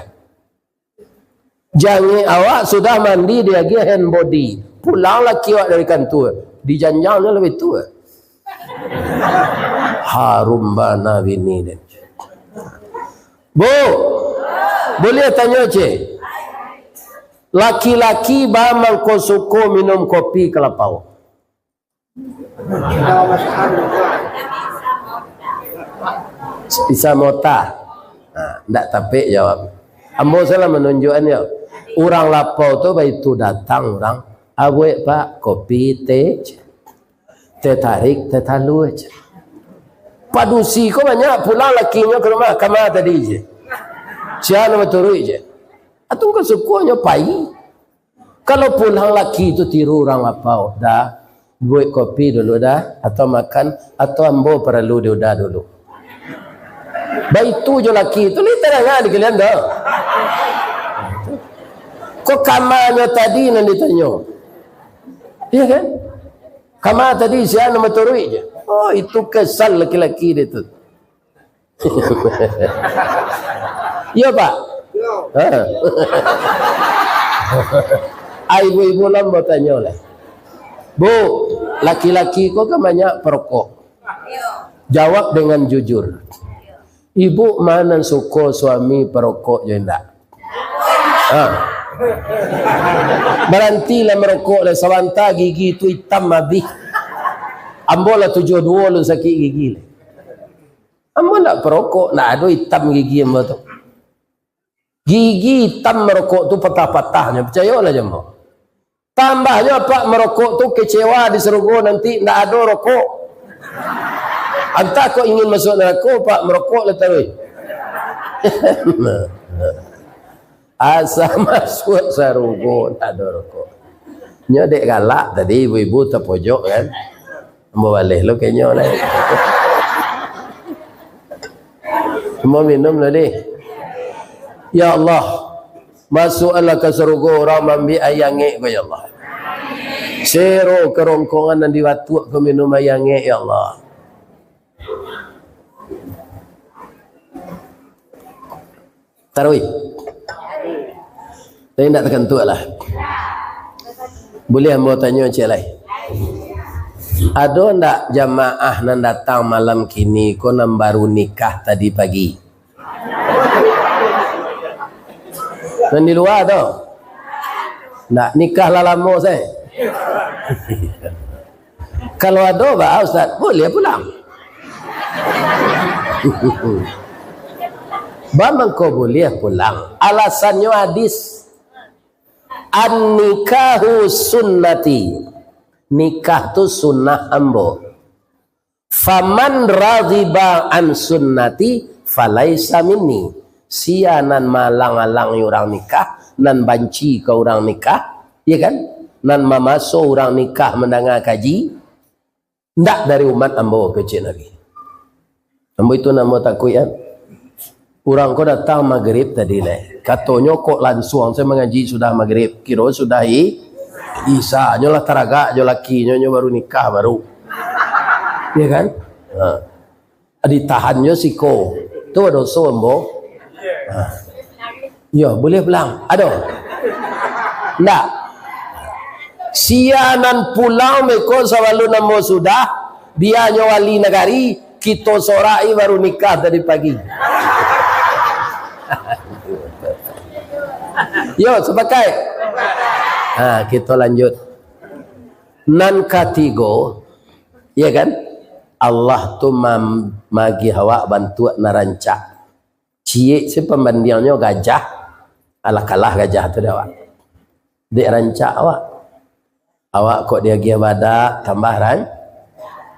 Jangik awak sudah mandi dia lagi hand body. Pulang laki awak dari kantor, dijanjangnya lebih tua. Harum bana bini dia. Bu, boleh tanya cik? Laki-laki bamang ko suko minum kopi kelapau. Bisa mota. Tidak tapi jawab. Ambo salah menunjukkannya. Orang lapau tu begitu datang orang. Abuik pak kopi teh. Teh tarik teh talu aja. Padusi ko banyak pulang lakinya ke rumah kamar tadi je. Siapa nama turui je. Atau kau sukunya pai. Kalau pulang laki itu tiru orang lapau. Dah. Buat kopi dulu dah. Atau makan. Atau ambo perlu diudah dulu. Baik tu je laki itu. Lihat terangan di kalian dah. Kok kamarnya tadi nanti tanya. Iya kan? Kamar tadi siapa nama turui je. Oh itu kesal laki-laki dia tu. Ya pak? Ibu-ibu lambau tanya lah. Bu, laki-laki kok kan banyak perokok. Jawab dengan jujur. Ibu mana suka suami perokok je enggak? Berhentilah merokok lah. Sawanta gigi tu hitam habis. Ambo lah 72 lu sakit gigi lah. Ambo nak perokok, nak ada hitam gigi ambo tu. Gigi hitam merokok tu patah-patahnya, percayalah jemaah. Tambahnya pak merokok tu kecewa di Serogo nanti ndak ada rokok. Entah kau ingin masuk neraka pak merokok lah tahu. Asa masuk Serogo ndak ada rokok. Nyo dek galak tadi ibu-ibu terpojok kan. Mau balik lo kayaknya lah. Mau minum lah deh. Ya Allah, masuklah ke Serogo orang mambi ayange ya Allah. Sero kerongkongan dan diwatuk ke minum ayange ya Allah. Tarawih. Saya nak tekan tu lah. Boleh hamba tanya cik lai. Ada ndak jamaah nan datang malam kini ko nan baru nikah tadi pagi? Dan di luar tu. Nak nikah lah lama saya. Kalau ada bah Ustaz, boleh pulang. Bamang kau boleh pulang. Alasannya hadis. An-nikahu sunnati. Nikah tu sunnah ambo. Faman radhiba an sunnati falaisa minni. Sianan malang-alang orang nikah nan banci ke orang nikah, ya kan? Nan mamaso orang nikah mendengar kaji, ndak dari umat ambo kecil Nabi. Ambo itu nama takut kan? Orang kau datang maghrib tadi leh. Katanya kok langsung saya mengaji sudah maghrib. Kira sudah Isa. Nyolah teraga, nyo laki, nyo baru nikah baru. Ya kan? Ditahannya siko. Tu ada dosa ambo. Ya, boleh pulang. Ada? Ndak. Sianan pulang meko sawalu namo sudah. Biarnya wali negari. Kita sorai baru nikah tadi pagi. Yo, sepakai. Kita lanjut. Nan katigo, ya kan? Allah tu magi hawa bantu narancak. Cie si pembandingnya gajah, ala kalah gajah tu dah awak. Dek rancak awak. Awak kok dia gia badak tambah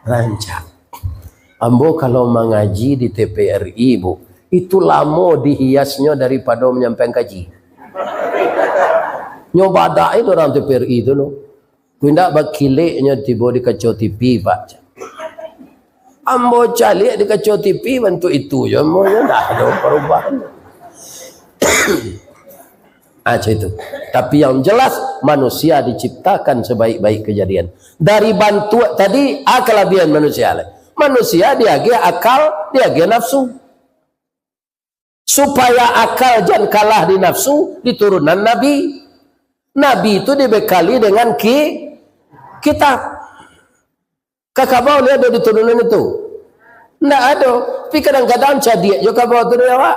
rancak. Ambo kalau mengaji di TPRI bu, itu lama dihiasnya daripada menyampaikan kaji. Nyobadak itu orang TPRI itu no. Tindak bakiliknya tiba di kacau TV pak. Ambo calik di kacau TV bentuk itu je, ambo dah ada perubahan. Itu. Tapi yang jelas manusia diciptakan sebaik-baik kejadian. Dari bantuan tadi kelebihan manusia lah. Manusia dia akal, dia nafsu. Supaya akal jangan kalah di nafsu, diturunan Nabi. Nabi itu dibekali dengan kitab. Kakak bau lihat ada di turunan itu? Tidak ada. Tapi kadang-kadang cadiak juga bawa tu dari awak.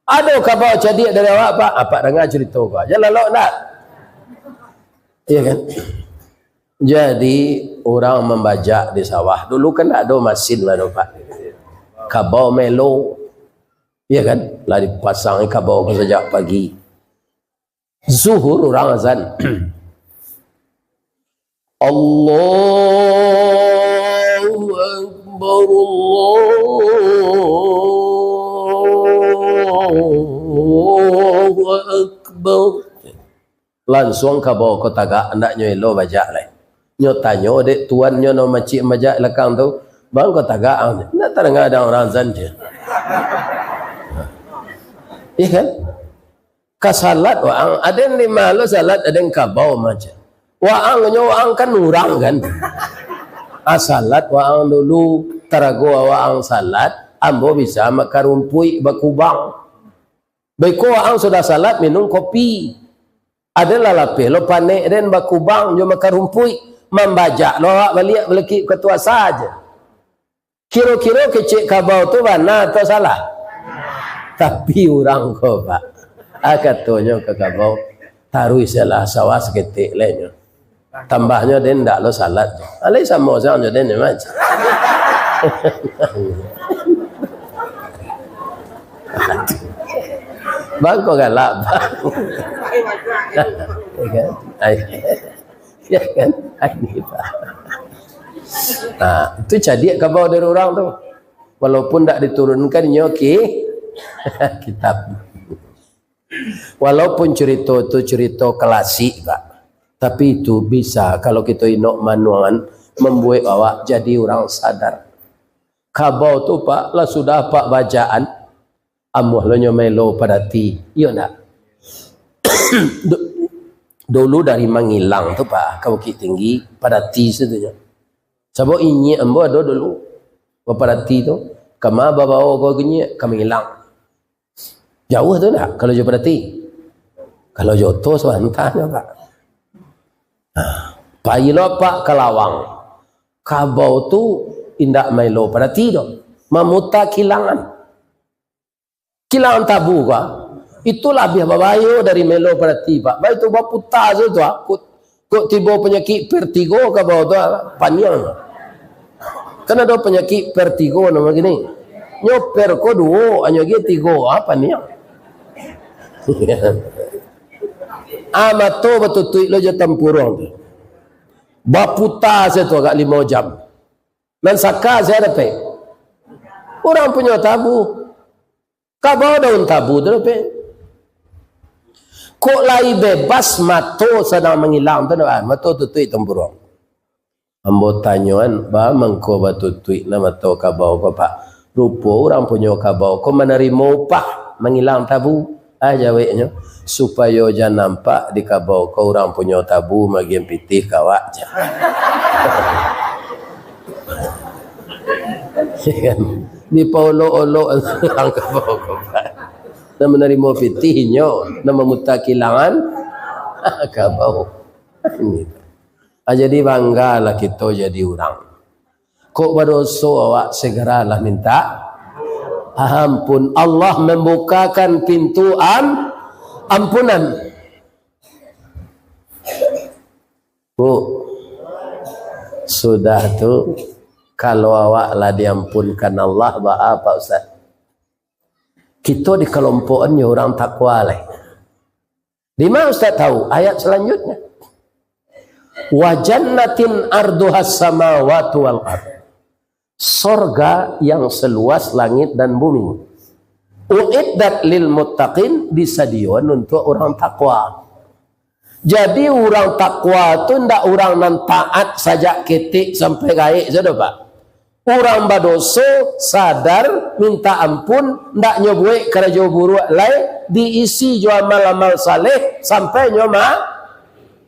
Ada kabar cadiak dari awak pak? Apa dengar cerita kau? Jangan lalu nak. Iya kan? Jadi orang membajak di sawah. Dulu kan tak ada mesin lah pak. Kabau melo. Iya kan? Lah dipasang kabau sejak pagi. Zuhur orang azan. Allahu Akbar, Allahu Akbar. Langsung kabau ko tagak andaknya elo bajak lai. Nyo tanyo dek tuannya no macik bajak lekang tu, bang ko tagak ang. Nak terengah ada orang azan je. Iya kan? Kasalat waang ada yang lima lo salat ada yang kabau macam. Waang kan urang kan. Asalat waang dulu tarago waang salat ambo bisa makarumpui bakubang. Baiko waang sudah salat minum kopi. Ada lalape lo panek dan bakubang jo makarumpui membajak lo balik belaki ketua saja. Kira-kira kecik kabau tu mana atau salah? Tapi orang ko pak. Katanya ke kabau taruh salah sawah seketik lainnya. Tambahnya dia tidak lo salat. Alai sama orang jadi ni macam. Bang kau galak bang. Ya kan? Ini Pak. Nah, itu jadi khabar dari orang tu. Walaupun tak diturunkan nyoki kitab. Walaupun cerita itu cerita klasik Pak. Tapi itu bisa kalau kita inok manuan membuat awak jadi orang sadar. Khabar tu Pak lah sudah Pak bacaan amuh lo nyomelo pada ti. Iya nak. Dulu dari Mangilang tu Pak ke Bukit Tinggi pada ti setunya. Sebab ini ambo ada dulu pada ti tu. Kama bawa kau gini kami hilang. Jauh tu nak kalau jauh pada ti. Kalau jauh tu sebantahnya Pak. Pailo Pak Kelawang. Kabau tu indak mailo pada ti tu. Mamuta kilangan. Kilangan tabu kah? Itulah biar babayo dari melo pada ti Pak. Baik tu bapa putar tu kok tiba penyakit vertigo ke bawah tu panjang. Kan ada penyakit vertigo nama gini. Nyoper ko duo anyo ge tigo apa ni? Amato batutui lo jatam purong. Baputa saya tu agak 5 jam. Dan saka saya dapat. Orang punya tabu. Kabau daun tabu tu dapat. Kok lai bebas mato sedang menghilang tu dah mato tutui tempurong. Ambo tanyoan ba mengko batutui na mato kabau ko Pak. Rupa orang punya kabau ko menerima upah menghilang tabu jawabnya supaya jangan nampak di kabau ko orang punya tabu magian pitih kawak je. Di paulo-olo orang kabau ko Pak. Na menerima pitihnya, na memutar kilangan kabau. Ini. Jadi banggalah kita jadi orang. Kok berdosa awak segeralah minta ampun. Allah membukakan pintu ampunan. Bu, sudah tu kalau awak lah diampunkan Allah apa Ustaz? Kita di kelompokannya orang takwa lah. Di mana Ustaz tahu? Ayat selanjutnya. Wa jannatin arduhas samawati wal ardh. Sorga yang seluas langit dan bumi. Uiddat lil muttaqin, disediakan untuk orang takwa. Jadi orang takwa tu ndak orang nan taat saja ketik sampai gaib saja Pak. Orang berdosa sadar minta ampun ndak nyobuik kerja buruk lain diisi jo amal-amal saleh sampai nyoma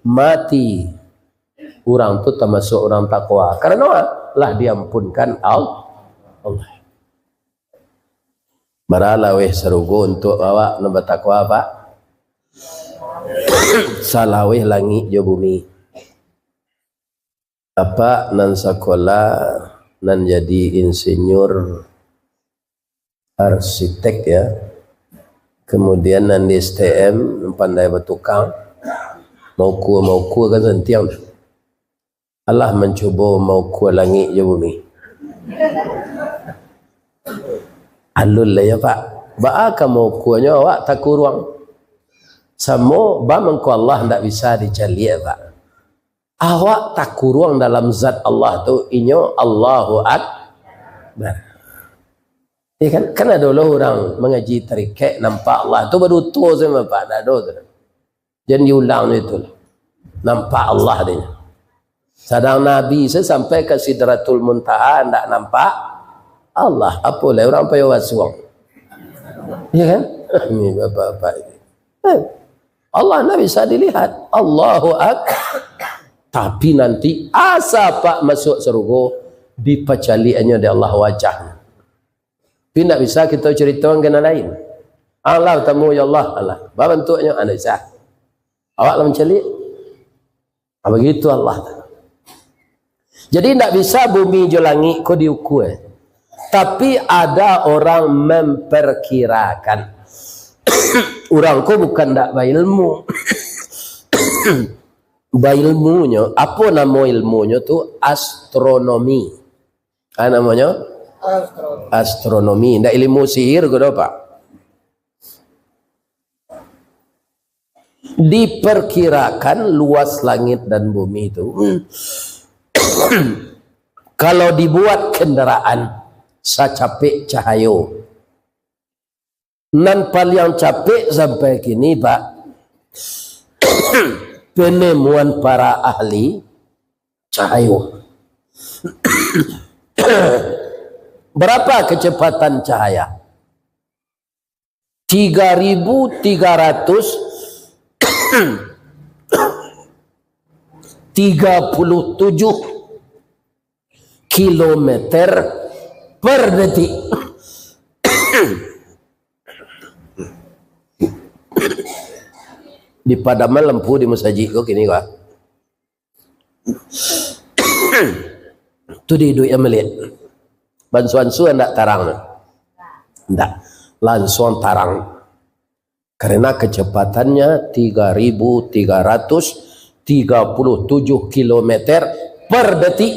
mati. Orang tu termasuk orang takwa karena lah diampunkan Allah. Baralah weh serugo untuk awak nambah takwa Pak. Salah weh langit jo bumi. Apa nan sekolah nan jadi insinyur arsitek ya, kemudian nan di STM pandai bertukang mau ku kan sentiang Allah mencoba mau ku langit je bumi alul lah ya Pak baaka mau kuanya awak tak kurang samo ba mengko Allah ndak bisa dijali ya Pak. Awak tak kurang dalam zat Allah tu inyo Allahu Akbar. Ya kan ada orang mengaji tarikat nampak Allah tu baru tu sama Pak dah ada tu. Jangan diulang itu. Nampak Allah dia. Sedang Nabi sampai ke Sidratul Muntaha ndak nampak Allah. Apa lah orang payah wasuang. Ya kan? Ini bapak-bapak ini. Allah ndak bisa dilihat. Allahu Akbar. Tapi nanti asa Pak masuk surga dipacaliannya di Allah wajahnya. Tapi tidak bisa kita cerita dengan lain. Allah tamu ya Allah Allah. Apa bentuknya anda bisa. Awak lah mencari. Begitu Allah. Jadi tidak bisa bumi je langit kau diukur. Tapi ada orang memperkirakan. Orang kau bukan tak berilmu. Ilmunya, apa nama ilmunya tu? Astronomi. Apa namanya? Astronomi. Ndak ilmu sihir ke apa? Diperkirakan luas langit dan bumi itu kalau dibuat kendaraan secapek cahayo. Nan paling capek sampai kini Pak penemuan para ahli cahayo. Berapa kecepatan cahaya? 3.337 kilometer per detik. Di padaman lampu di masjid kok kini Pak. Tu di duit yang melihat. Bansuan su ndak tarang. Ndak. Langsung tarang. Karena kecepatannya 3.337 km per detik.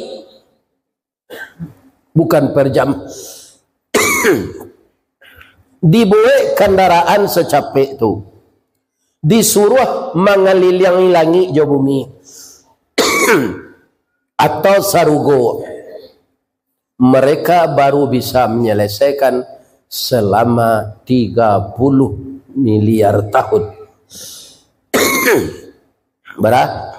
Bukan per jam. Dibuat kendaraan secapek itu. Disuruh mengelilingi jo bumi. Atau sarugo. Mereka baru bisa menyelesaikan selama 30 miliar tahun. Berapa?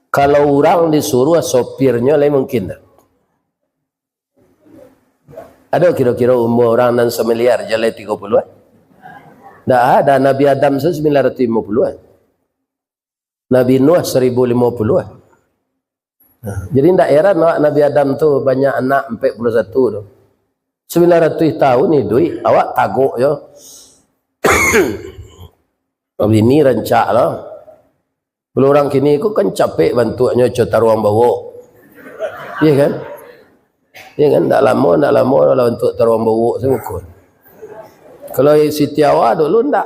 Kalau orang disuruh sopirnya lain mungkin. Ada kira-kira umur orang dan semiliar jalan 30-an. Tidak ada. Nabi Adam 950-an. Nabi Nuh 1050-an. Jadi tidak heran Nabi Adam tu banyak anak 41 tu. 900 tahun ni duit awak taguk yo. Ini rancak lah. Kalau orang kini aku kan capek bantuannya cota ruang bawa. Iya kan? Iya kan? Tak lama lah untuk taruang bawa semua. Kalau Siti Awak dulu tak.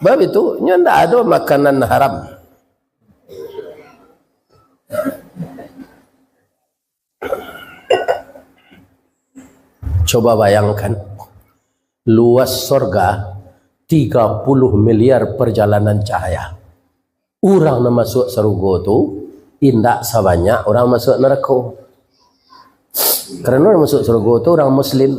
Sebab itu nya tak ada makanan haram. Coba bayangkan luas surga 30 miliar perjalanan cahaya. Orang yang masuk surga tu indak sebanyak orang masuk neraka. Karena orang masuk surga tu orang muslim.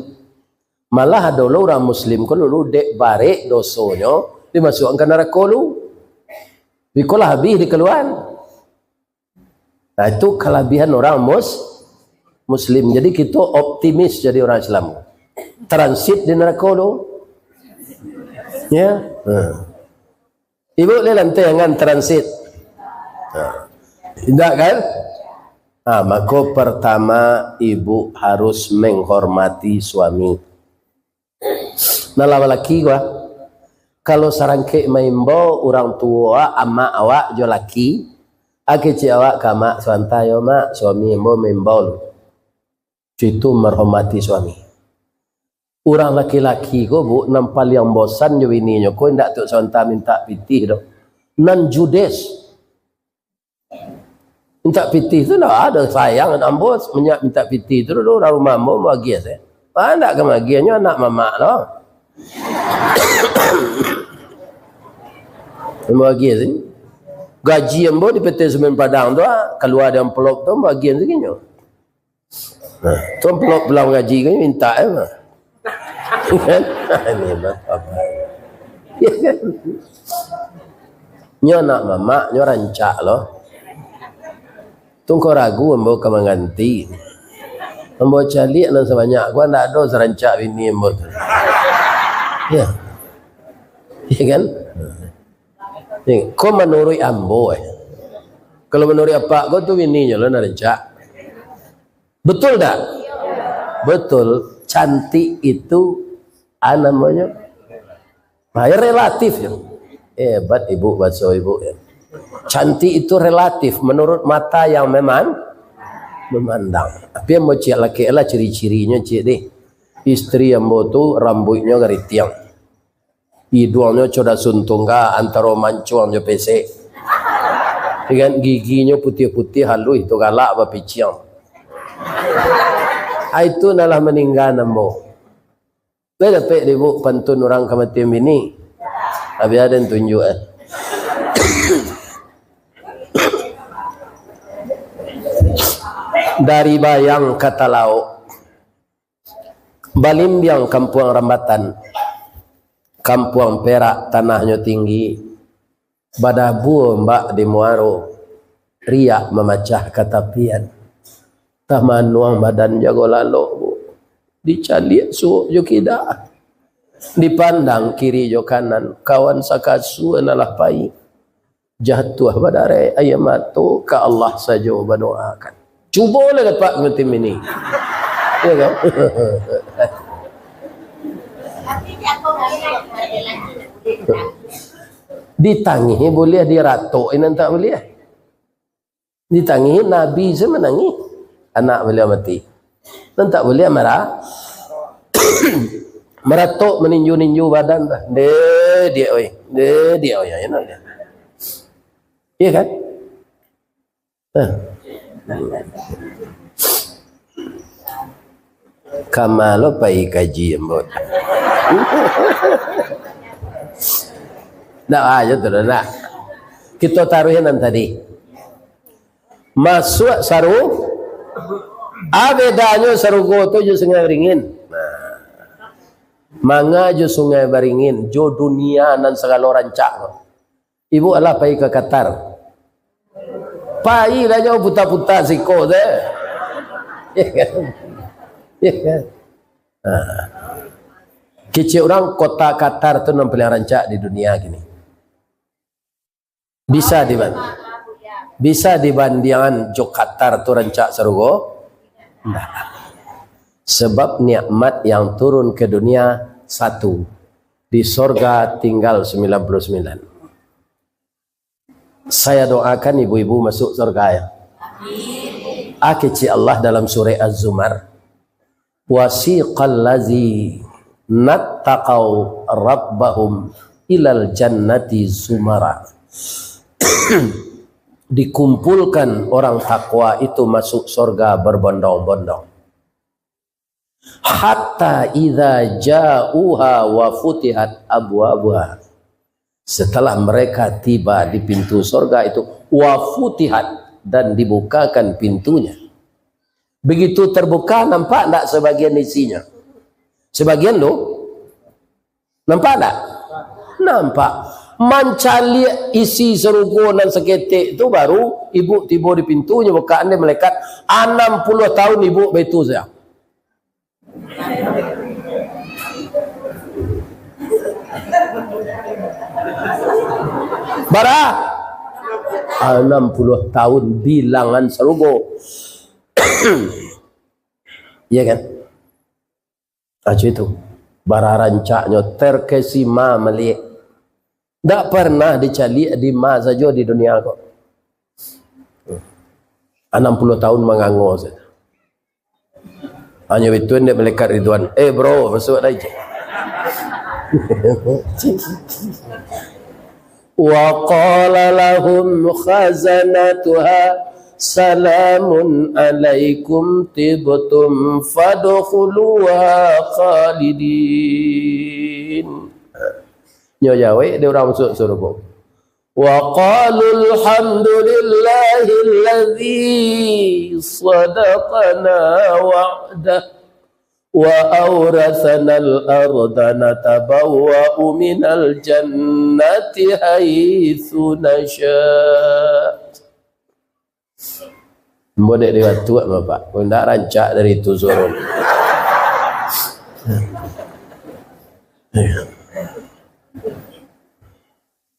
Malah ada orang muslim kalau lu dek barek dosonya dimasukkan ke neraka lu. Bikolah habis dikeluaran. Nah itu kelebihan orang muslim. Jadi kita optimis jadi orang Islam. Transit di neraka lu. Ya. Ibu le lantai jangan transit. Tidak kan? Maka pertama ibu harus menghormati suami. Nah laki gua. Kalau sarangke maimbo orang tua ama awak jo laki, ake awak kama swanta yo mak suami membo. Itu merhormati suami. Orang laki-laki ko bu nampal yang bosan jo bininya ko ndak tuk swanta minta pitih do. Nan judes. Minta pitih tu dah ada sayang ambos minta pitih tu dulu orang rumah mau bahagia saya. Ndak kebahagianya anak mamak loh. Bahagia sih. Gaji yang boleh di PT Semen Padang tu keluar ada envelope tu bahagian segitu. Nah, tu envelope belang gaji kan minta mah. Kan? Ini apa? Ya kan? Nyo nak mamak nyo rancak loh. Tunggu ragu ambo ke mengganti. Ambo calik nan sebanyak gua ndak ada serancak bini ambo. Ya. Ya kan? Ni, kau menurut ambo Kalau menurut apa kau tu bininya lo rancak. Betul tak? Betul. Cantik itu namanya relatif ya. Hebat ibu bahasa ibu ya. Cantik itu relatif menurut mata yang memandang. Tapi yang mau cik laki lah ciri-cirinya cik deh. Istri yang mau tu rambutnya garitiang, hidungnya coda suntungga antara mancung jo pesek, dengan giginya putih-putih halus itu galak bapiciang. Itu nalah meninggal nambo. Dapat ibu pantun orang kematian bini. Habis ada yang tunjuk dari bayang kata lauk Balimbiang Kampung Rambatan, Kampung Perak tanahnya tinggi, badabu mbak di Muaro, riak memecah katapian, tamanuang badan jago lalu bu, dicalik suuk jo kida, dipandang kiri jo kanan, kawan sakasu nalah pai, jatuh badare ayamatu ke Allah saja berdoakan. Cuba lah dapat ngetim ini. Ya kan? Ditangihi boleh, diratoin tak boleh. Ditangihi Nabi saya menangi anak beliau mati. Dan tak boleh marah. Meratok meninju-ninju badan dah. Dia oi. Dia oi. Iya kan? Kamalo pai kaji embot. Nak aja tu nak. Kita taruhin tadi. Masuk saru. Bedanya sarugo tu jo sungai Beringin. Manga jo sungai Beringin, jo dunia nan segala rancak. Ibu Allah pai ke Qatar. Pai dah jauh putar-putar siko tu. Ya kan? Ya kan? Kecil orang kota Qatar tu yang paling rancak di dunia gini. Bisa dibandingkan jo Qatar tu rancak sarugo? Nah. Sebab nikmat yang turun ke dunia satu. Di sorga tinggal 99. Saya doakan ibu-ibu masuk surga ya. Akici Allah dalam surah Az-Zumar. Wasiqal lazi nattaqau rabbahum ilal jannati zumara. Dikumpulkan orang takwa itu masuk surga berbondong-bondong. Hatta idza ja'uha wa futihat abwabuha. Setelah mereka tiba di pintu surga itu, wafutihat, dan dibukakan pintunya. Begitu terbuka, nampak tak sebagian isinya? Sebagian tu, nampak tak? Nampak. Mencari isi serugo dan seketik itu baru ibu tiba di pintunya, bukaan dia malaikat 60 tahun ibu begitu saya. Bara 60 tahun bilangan serugo. Ya kan? Aja itu bara rancaknya terkesima melihat. Tak pernah dicari di masa saja di dunia kok. 60 tahun menganggur saja. Hanya itu dia malaikat Ridwan. Bro, masuk dah je. Wa qala lahum khazanatuha salamun alaikum tibtum fadkhuluha khalidin. Nyo jawe dia orang masuk surga. Wa qalu alhamdulillahi alladhi sadaqana wa'dah wa awrathana al-ardha natabawwa'u minal jannati haitsu nasha'. Bodek dia tua Bapak, ndak rancak dari itu surun.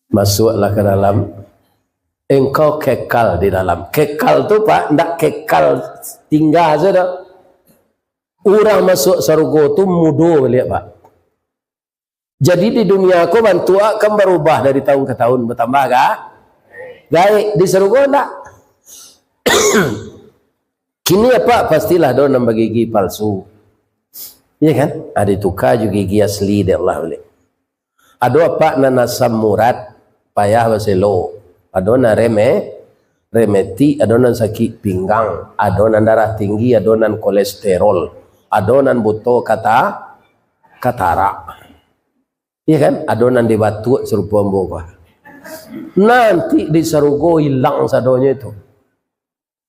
Masuklah ke dalam, engkau kekal di dalam. Kekal tu Pak, ndak kekal tinggal saja. Orang masuk surga tu mudah lihat Pak. Jadi di dunia aku bantu akan berubah dari tahun ke tahun, bertambah kah? Baik, di surga enggak. Kini apa? Pastilah dia nambah gigi palsu. Iya kan? Ada tukar juga gigi asli dari Allah boleh. Ada apa na asam murad payah baselo. Ada na remeti, ada na sakit pinggang, ada na darah tinggi, ada na kolesterol, ada na buto katara. Iya kan? Adonan di batu serupa ambo. Nanti di sarugo hilang sadonya itu.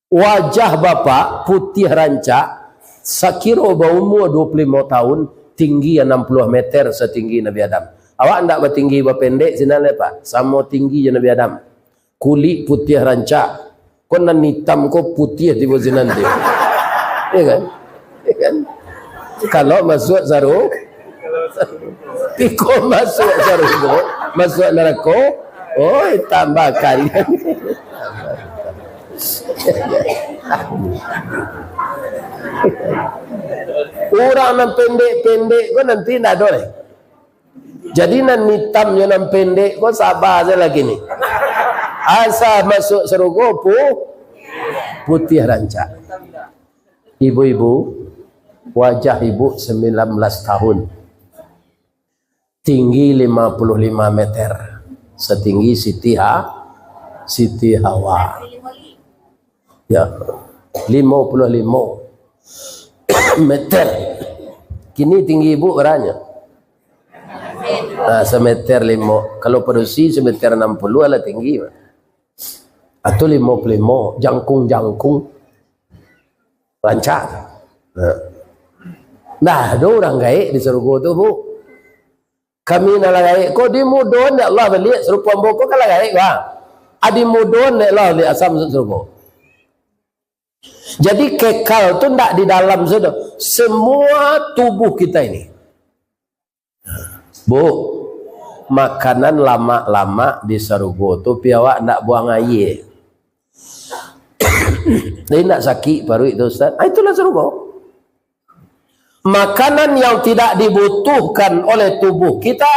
Wajah bapak putih rancak, sakiro umur 25 tahun, tinggi 60 meter setinggi Nabi Adam. Awak ndak bertinggi berpendek sinale Pak, sama tinggi je Nabi Adam. Kulit putih rancak, kon nan hitam ko putih di bozinan dia. Iya kan? Iya kan? Kalau masuk saru, piko masuk sarugo, masuk neraka, oh tambah kali. Orang yang pendek-pendek kau nanti tidak boleh. Jadi nan hitamnya nan pendek kau sabar aja lagi nih. Asal masuk serugo putih rancak. Ibu-ibu, wajah ibu 19 tahun, tinggi 55 meter, setinggi Siti Hawa. Ya, 55 meter. Kini tinggi ibu berapa? Nah, semeter 5. Kalau produksi semeter 60 adalah tinggi. Atau 55, jangkung lancar. Nah, ada orang gaik di surga tu bu. Kami nak gaik. Kau di mudon ya Allah beli serupa boko kalau gaik bang. Adi mudon ya Allah beli asam surga. Jadi kekal tu tidak di dalam sudah semua tubuh kita ini. Bu, makanan lama-lama di surga tu piawak nak buang air. Dia nak sakit baru itu Ustaz. Itulah surga. Makanan yang tidak dibutuhkan oleh tubuh kita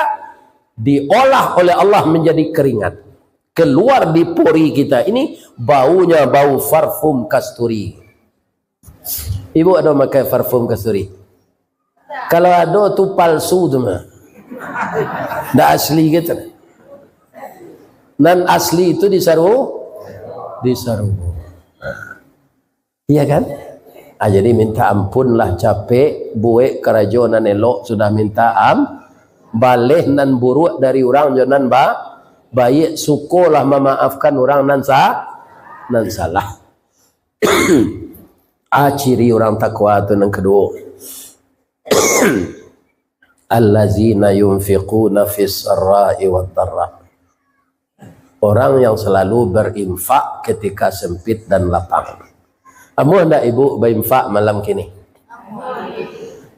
diolah oleh Allah menjadi keringat. Keluar di pori kita ini baunya bau parfum kasturi. Ibu ada pakai parfum kasturi? Kalau ada tu palsu tu mah. Dah asli gitu. Dan asli itu disaru. Iya kan? Jadi minta ampunlah capek buek kerajonan elok sudah minta baleh nan buruk dari orang jonan baik syukurlah memaafkan orang nan salah. Ciri orang takwa itu yang kedua. Allazina yunfiquna fis sarra'i wad dharra. Orang yang selalu berinfak ketika sempit dan lapang. Ambo hendak ibu berinfak malam kini.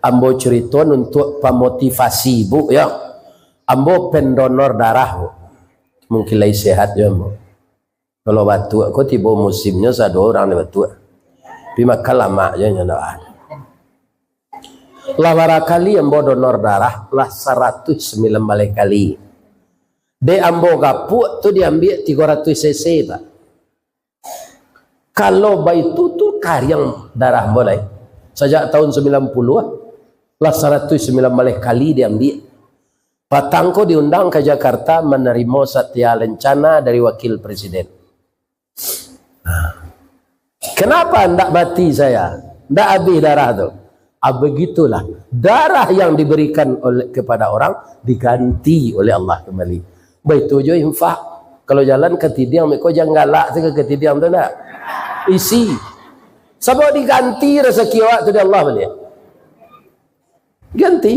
Ambo cerita untuk pemotivasi ibu ya. Ambo pendonor darah bu. Mungkin lagi sehat ya ambo. Kalau batu aku tiba musimnya satu orang di batu. Tapi makan lama aja ndak ada. Lah kali ambo donor darah lah 109 kali. De ambo gapuk tu diambil 300 cc Pak. Kalau bayi itu karyang darah mulai sejak tahun 90 lah 109 kali diambil. Patangko diundang ke Jakarta menerima satya lencana dari wakil presiden. Kenapa ndak mati saya? Ndak habis darah tu. Begitulah darah yang diberikan kepada orang diganti oleh Allah kembali. Baik tu je infak. Kalau jalan ke tidiang mereka jangan galak ke tidiang tu nak. Isi. Sebab diganti rezeki awak tu dia Allah balik. Ganti.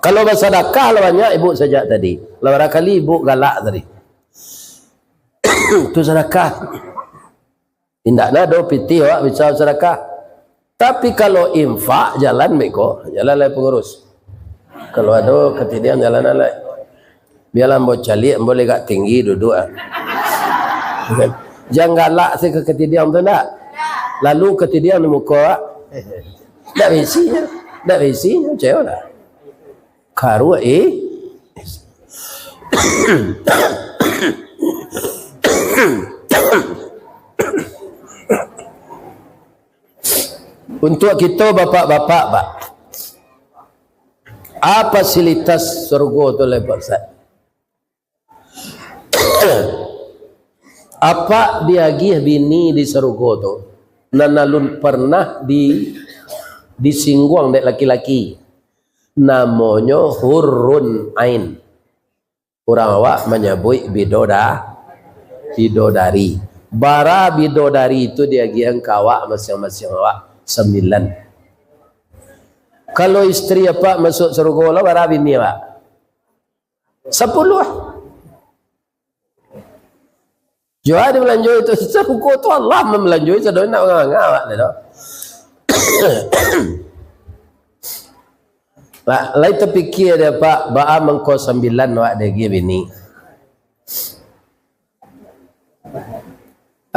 Kalau bersedekah lah banyak ibu sejak tadi. Lah kali ibu galak tadi. Tu sedekah. Tindak ada piti awak bisa sedekah. Tapi kalau infak jalan meko, jalan lai pengurus. Kalau ada ketidian jalan lai. Biarlah mau cali boleh gak tinggi duduk. Jangan galak sih ke ketidian tu nak. Lalu ketidian di muka. Tak bisinya. Tak bisinya. Cewek lah. Karu Untuk kita bapak-bapak Pak. Apa fasilitas surga tu lepas Ustaz? Apa diagih bini di surga tu? Nanalun pernah disinggung dek laki-laki. namanya hurun ain. Orang awak menyebut bidodari. Bara bidodari itu dia giang kawak masing-masing awak 9. Kalau istri apa masuk surga lah bara bini awak 10. Jauh ada melanjut itu surga tu Allah memelanjut sedang nak ngawak dah. Lai terfikir dia pak ba mengko 9 awak dia gi bini.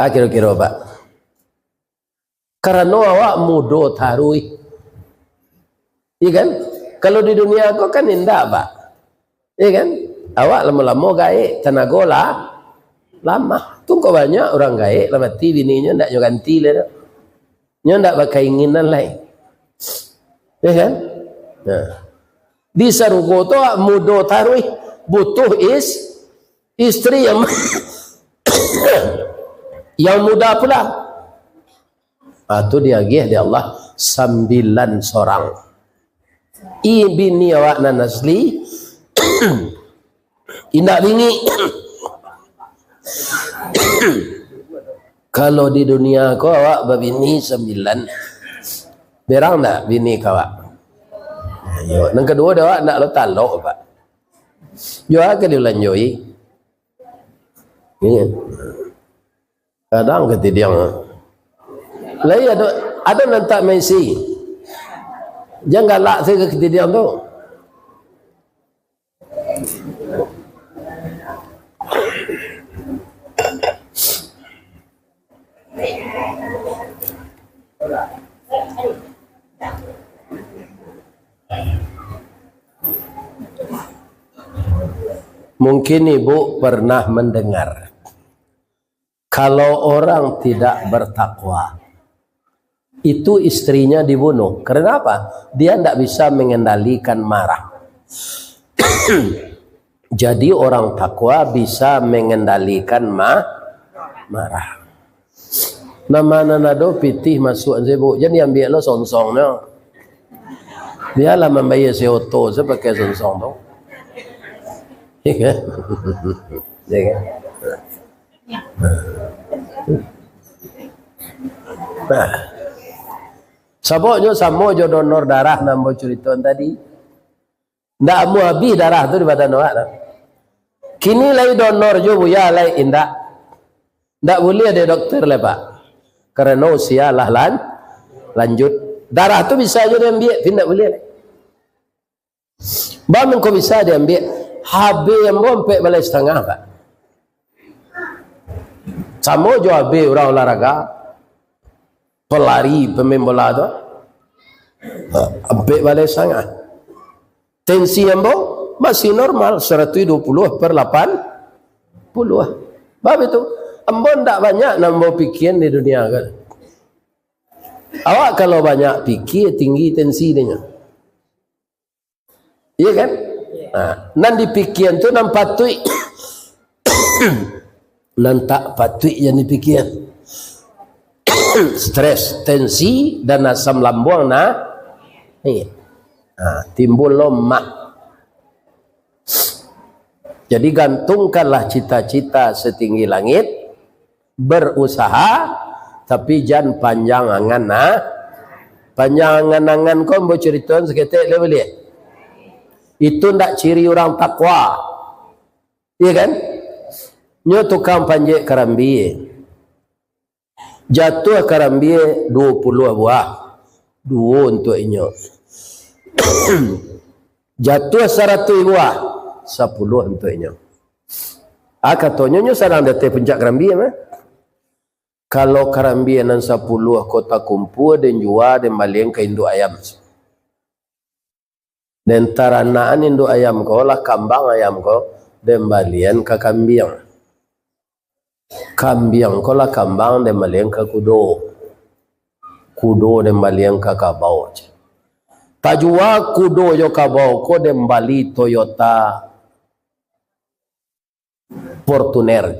Kira-kira pak. Karena awak mudo tarui. Iya kan? Kalau di dunia kau kan indah pak. Iya kan? Awak lama-lama gaik tenaga lama. Tunggu banyak orang gaik lama mati bininya ndak ganti lah. Nya ndak pakai keinginan lain. Iya kan? Nah. Di surga tu mudo tarui butuh istri yang yang muda pula. Itu dia gih dia Allah 9 seorang. Bini awak nan asli indak bingi. Kalau di dunia kau awak berbini 9. Berang tak bini kau awak? Yo, yang kedua dia awak nak letak lok pak. Yo ke dia lanjui. Ni. Kadang ketidiang. Lai ada nantak Messi. Jangan galak saya ke ketidiang tu. Mungkin ibu pernah mendengar kalau orang tidak bertakwa itu istrinya dibunuh. Kenapa? Dia tidak bisa mengendalikan marah. Jadi orang takwa bisa mengendalikan marah. Nama nado pitih masuk sebut. Jadi ambil lo song-songnya. Dia lah membayar si auto sebagai song-song tu. Iya kan? Iya kan? Nah, saboknya sama jo donor darah nambo cerita tadi. Ndak mau habis darah tu di badan awak. Kini lagi donor jo buya lagi indak. Ndak boleh ada dokter lah pak. Karena usia lah lanjut. Darah tu bisa je diambil, tidak boleh. Bagaimana kau bisa diambil? Habis yang rompek balai setengah pak. Sama jo habis orang olahraga. Pelari pemain bola tu ambil balai sangat. Tensi yang masih normal 120/80. Bab itu ambon tak banyak nambah pikiran di dunia kan. Awak kalau banyak fikir tinggi tensi dia. Iya kan? Nan dipikiran tu nan patui. Nan tak patui yang dipikiran. Stres, tensi dan asam lambung timbul lemak. Jadi gantungkanlah cita-cita setinggi langit, berusaha tapi jangan panjang angan panjang angan kau mau cerita seketik boleh. Itu ndak ciri orang takwa. Iya kan? Nyo tukang panjek karambi. Jatuh karambi 20 buah. 2 untuk inyo. Jatuh 100 buah. 10 untuk inyo. Katanya nyo sarang dete puncak karambi Kalau karambi nan 10 kota kumpul dan jual dan balik ke induk ayam. Dan taranaan induk ayam kau lah kambang ayam kau dan balian ke kambing. Kambing kau lah kambang dan balian ke kudo. Kudo dan balian ke kabau. Tajua kudo yo kabau kau dan bali Toyota Fortuner.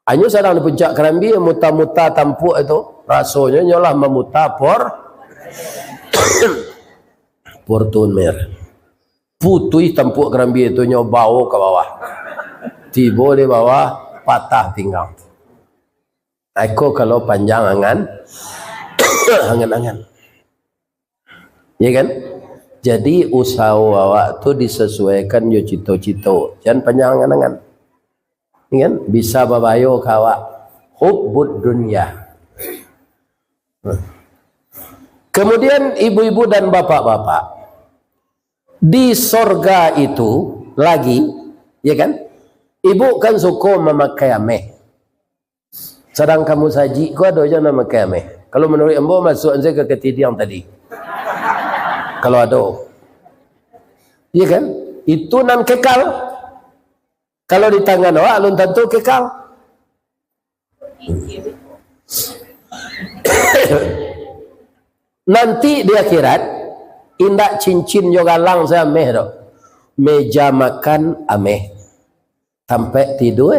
Hanya sedang di puncak kerambi muta-muta tampuk itu rasanya nyolah memuta Portuner putih tempuk kerambi itu nyobau ke bawah, tiba di bawah patah pinggang. Aku kalau panjang angan ya kan. Jadi usaha awak tu disesuaikan yo cito-cito, jangan panjang angan ya kan. Bisa babayo kawak hubbud dunya. Kemudian ibu-ibu dan bapak-bapak di sorga itu lagi, ya kan? Ibu kan suka memakai ameh. Sedang kamu saji, kau ada aja nama ameh. Kalau menurut ambo masuk aja ke ketidian tadi. Kalau ada, ya kan? Itu nan kekal. Kalau di tangan awak, belum tentu kekal. Nanti di akhirat indak cincin yo galang saya ameh do. Meja makan ameh. Sampai tidur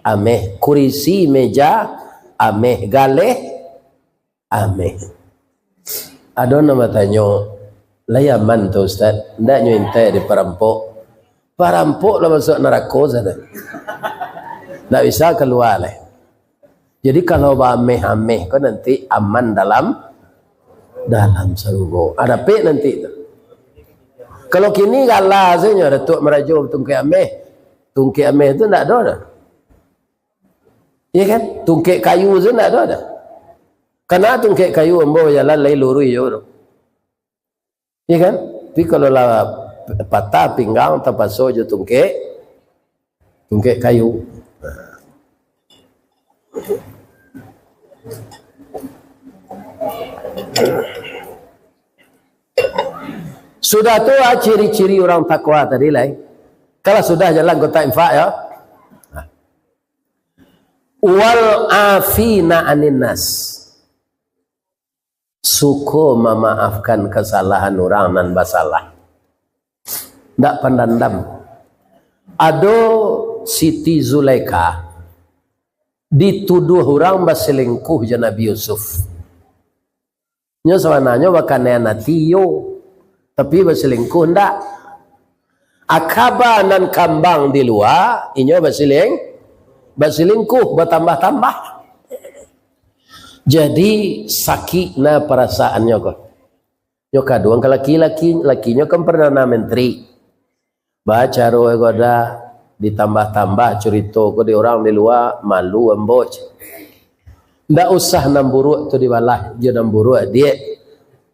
ameh. Kurisi meja ameh. Galeh ameh. Ada nama tanya, layaman tu Ustaz, ndak nyuintai di perampok. Perampok lah masuk neraka saja. Ndak bisa keluar lah. Jadi kalau ameh-ameh kau nanti aman dalam surga. Ada pe nanti itu. Kalau kini galah saja Datuk merajuk tungkek ameh. Tungkek ameh itu tidak ada. Ya kan? Tungkek kayu itu tidak ada. Karena tungkek kayu ambo jalan lai lurui yo. Ya kan? Tapi kalau lah patah pinggang terpaso je tungkek kayu. Sudah tu ciri-ciri orang takwa tadi lah. Kalau sudah jalan kota infak ya. Wal afina anin nas. Suko memaafkan kesalahan orang nan basalah. Ndak pendendam. Ado Siti Zulaika dituduh orang berselingkuh je Nabi Yusuf. Nya sebenarnya bukan tiyo. Tapi berselingkuh ndak. Akaba nan kambang di luar, inyo berselingkuh bertambah-tambah. Jadi sakit na perasaannya kok. Nyo kaduang ke lakinya kan perdana menteri. Baca roe goda ditambah-tambah cerita ko di orang di luar malu emboj. Ndak usah namburuk tu dibalah je namburuk dia.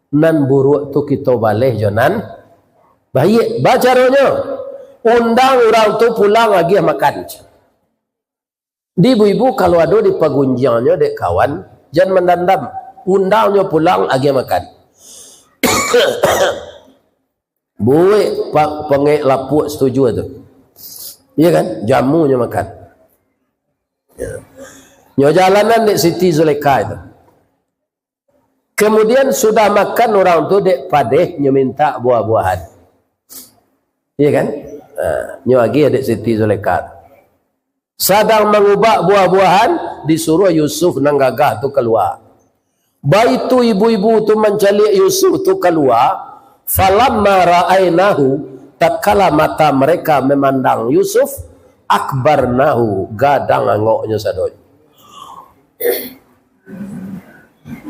Nan buruk tu kita baleh jonan baik baca ronya undang orang tu pulang lagi makan di ibu-ibu kalau ada di pagunjangnya dek kawan jangan mendandam undangnya pulang lagi makan buik pengek lapuk setuju tu iya kan jamunya makan ya. Nyo jalanan dek Siti Zulaika itu. Kemudian sudah makan orang tu dek padehnya minta buah-buahan. Iya kan? Nyo lagi dek Siti Zulaika. Sedang mengubah buah-buahan disuruh Yusuf nang gagah tu keluar. Baik tu ibu-ibu tu mencari Yusuf tu keluar, falamma ra'ainahu tatkala mata mereka memandang Yusuf akbarnahu gadang angoknya sadoi.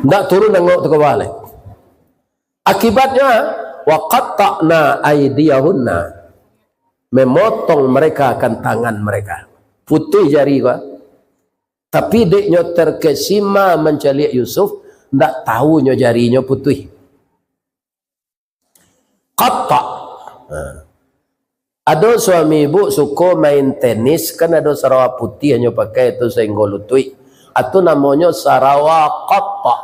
Ndak turun nengok tu ke balik. Akibatnya waqatta'na aydiyahunna memotong mereka akan tangan mereka. Putih jari gua. Tapi deknya terkesima mencari Yusuf ndak tahu nyo jarinya putih. Qatta. Ada suami ibu suka main tenis kan ada Sarawak putih hanya pakai itu senggol lutui. Atau namanya Sarawak qatta.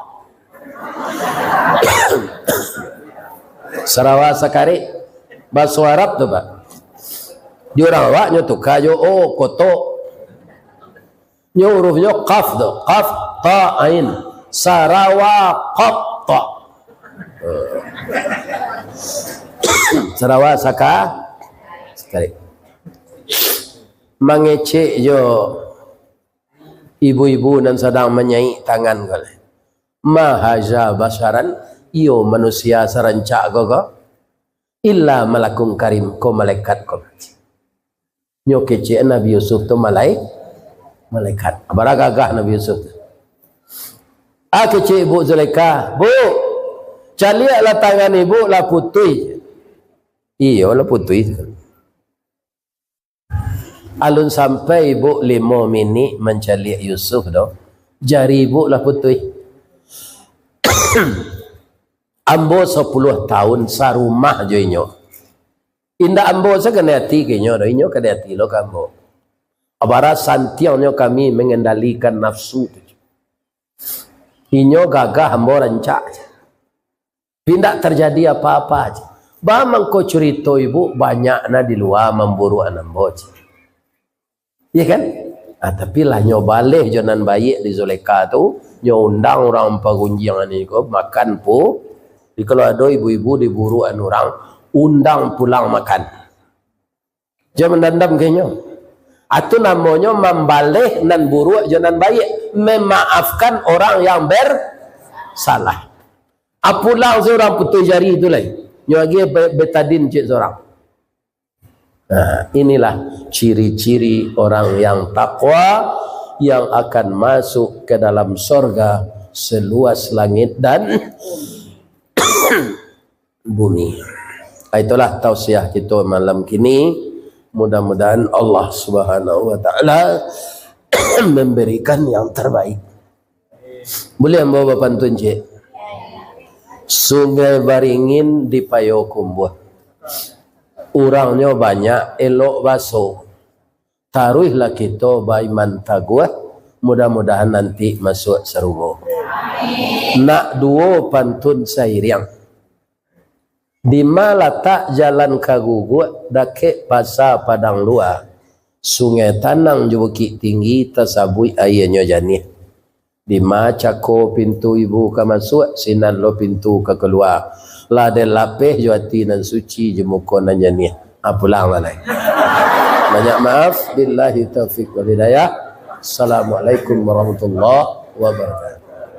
Sarawak sakari bahasa Arab tu Pak. Di orang awaknya tu kayo koto. Nyo hurufnya qaf tu. Qaf ta ain. Sarawak qatta. Sarawak sakari. Mengecek yo ibu-ibu dan sedang menyai tangan kali. Mahaja basaran iyo manusia sarancak gogo illa malakun karim, ko malaikat ko. Nyo kece Nabi Yusuf tu malaikat. Baragagah Nabi Yusuf tu. Kece ibu Zulaikha, bu, caliaklah tangan ibu lah putih. Iya lah putih. Alun sampai ibu 5 minit mencaliak Yusuf dah. Jari ibu lah putih. Ambo 10 tahun sarumah jo inyo. Indah ambo sa kena hati ke inyo, inyo kena hati lo kambo. Abara santiangnya kami mengendalikan nafsu. Inyo gagah ambo rancak. Tidak terjadi apa-apa aja. Bamang ko cerita ibu banyak na di luar memburu anambo. Iya kan? Tapi lah nyo balik jonan bayi di Zulaikha tu, nyo undang orang pagunjian ni ko makan po. Kalau ada ibu-ibu diburu orang, undang pulang makan. Jangan mendandam kayaknya. Itu namanya membalik nan buru jonan bayi, memaafkan orang yang bersalah. Pulang seorang putus jari itu lah. Nyo lagi betadin cik seorang. Nah, inilah ciri-ciri orang yang takwa yang akan masuk ke dalam sorga seluas langit dan bumi. Itulah tausiah kita malam kini. Mudah-mudahan Allah Subhanahu wa taala memberikan yang terbaik. Boleh membawa pantun cik? Sungai Baringin di Payokumbuh. Urangnya banyak, elok baso. Taruhlah kita baiman taguah, mudah-mudahan nanti masuk surga. Nak duo pantun sairiang. Di mana tak jalan kagugut, dake pasar padang luar. Sungai Tanang je bukit tinggi, tersabui airnya janih. Di macako pintu ibu ke masuk, sinan lo pintu ke keluar. Lade lapeh juati dan suci jemuko dan janih. Pulang lah lain. Banyak maaf. Billahi taufiq wal hidayah. Assalamualaikum warahmatullahi wabarakatuh.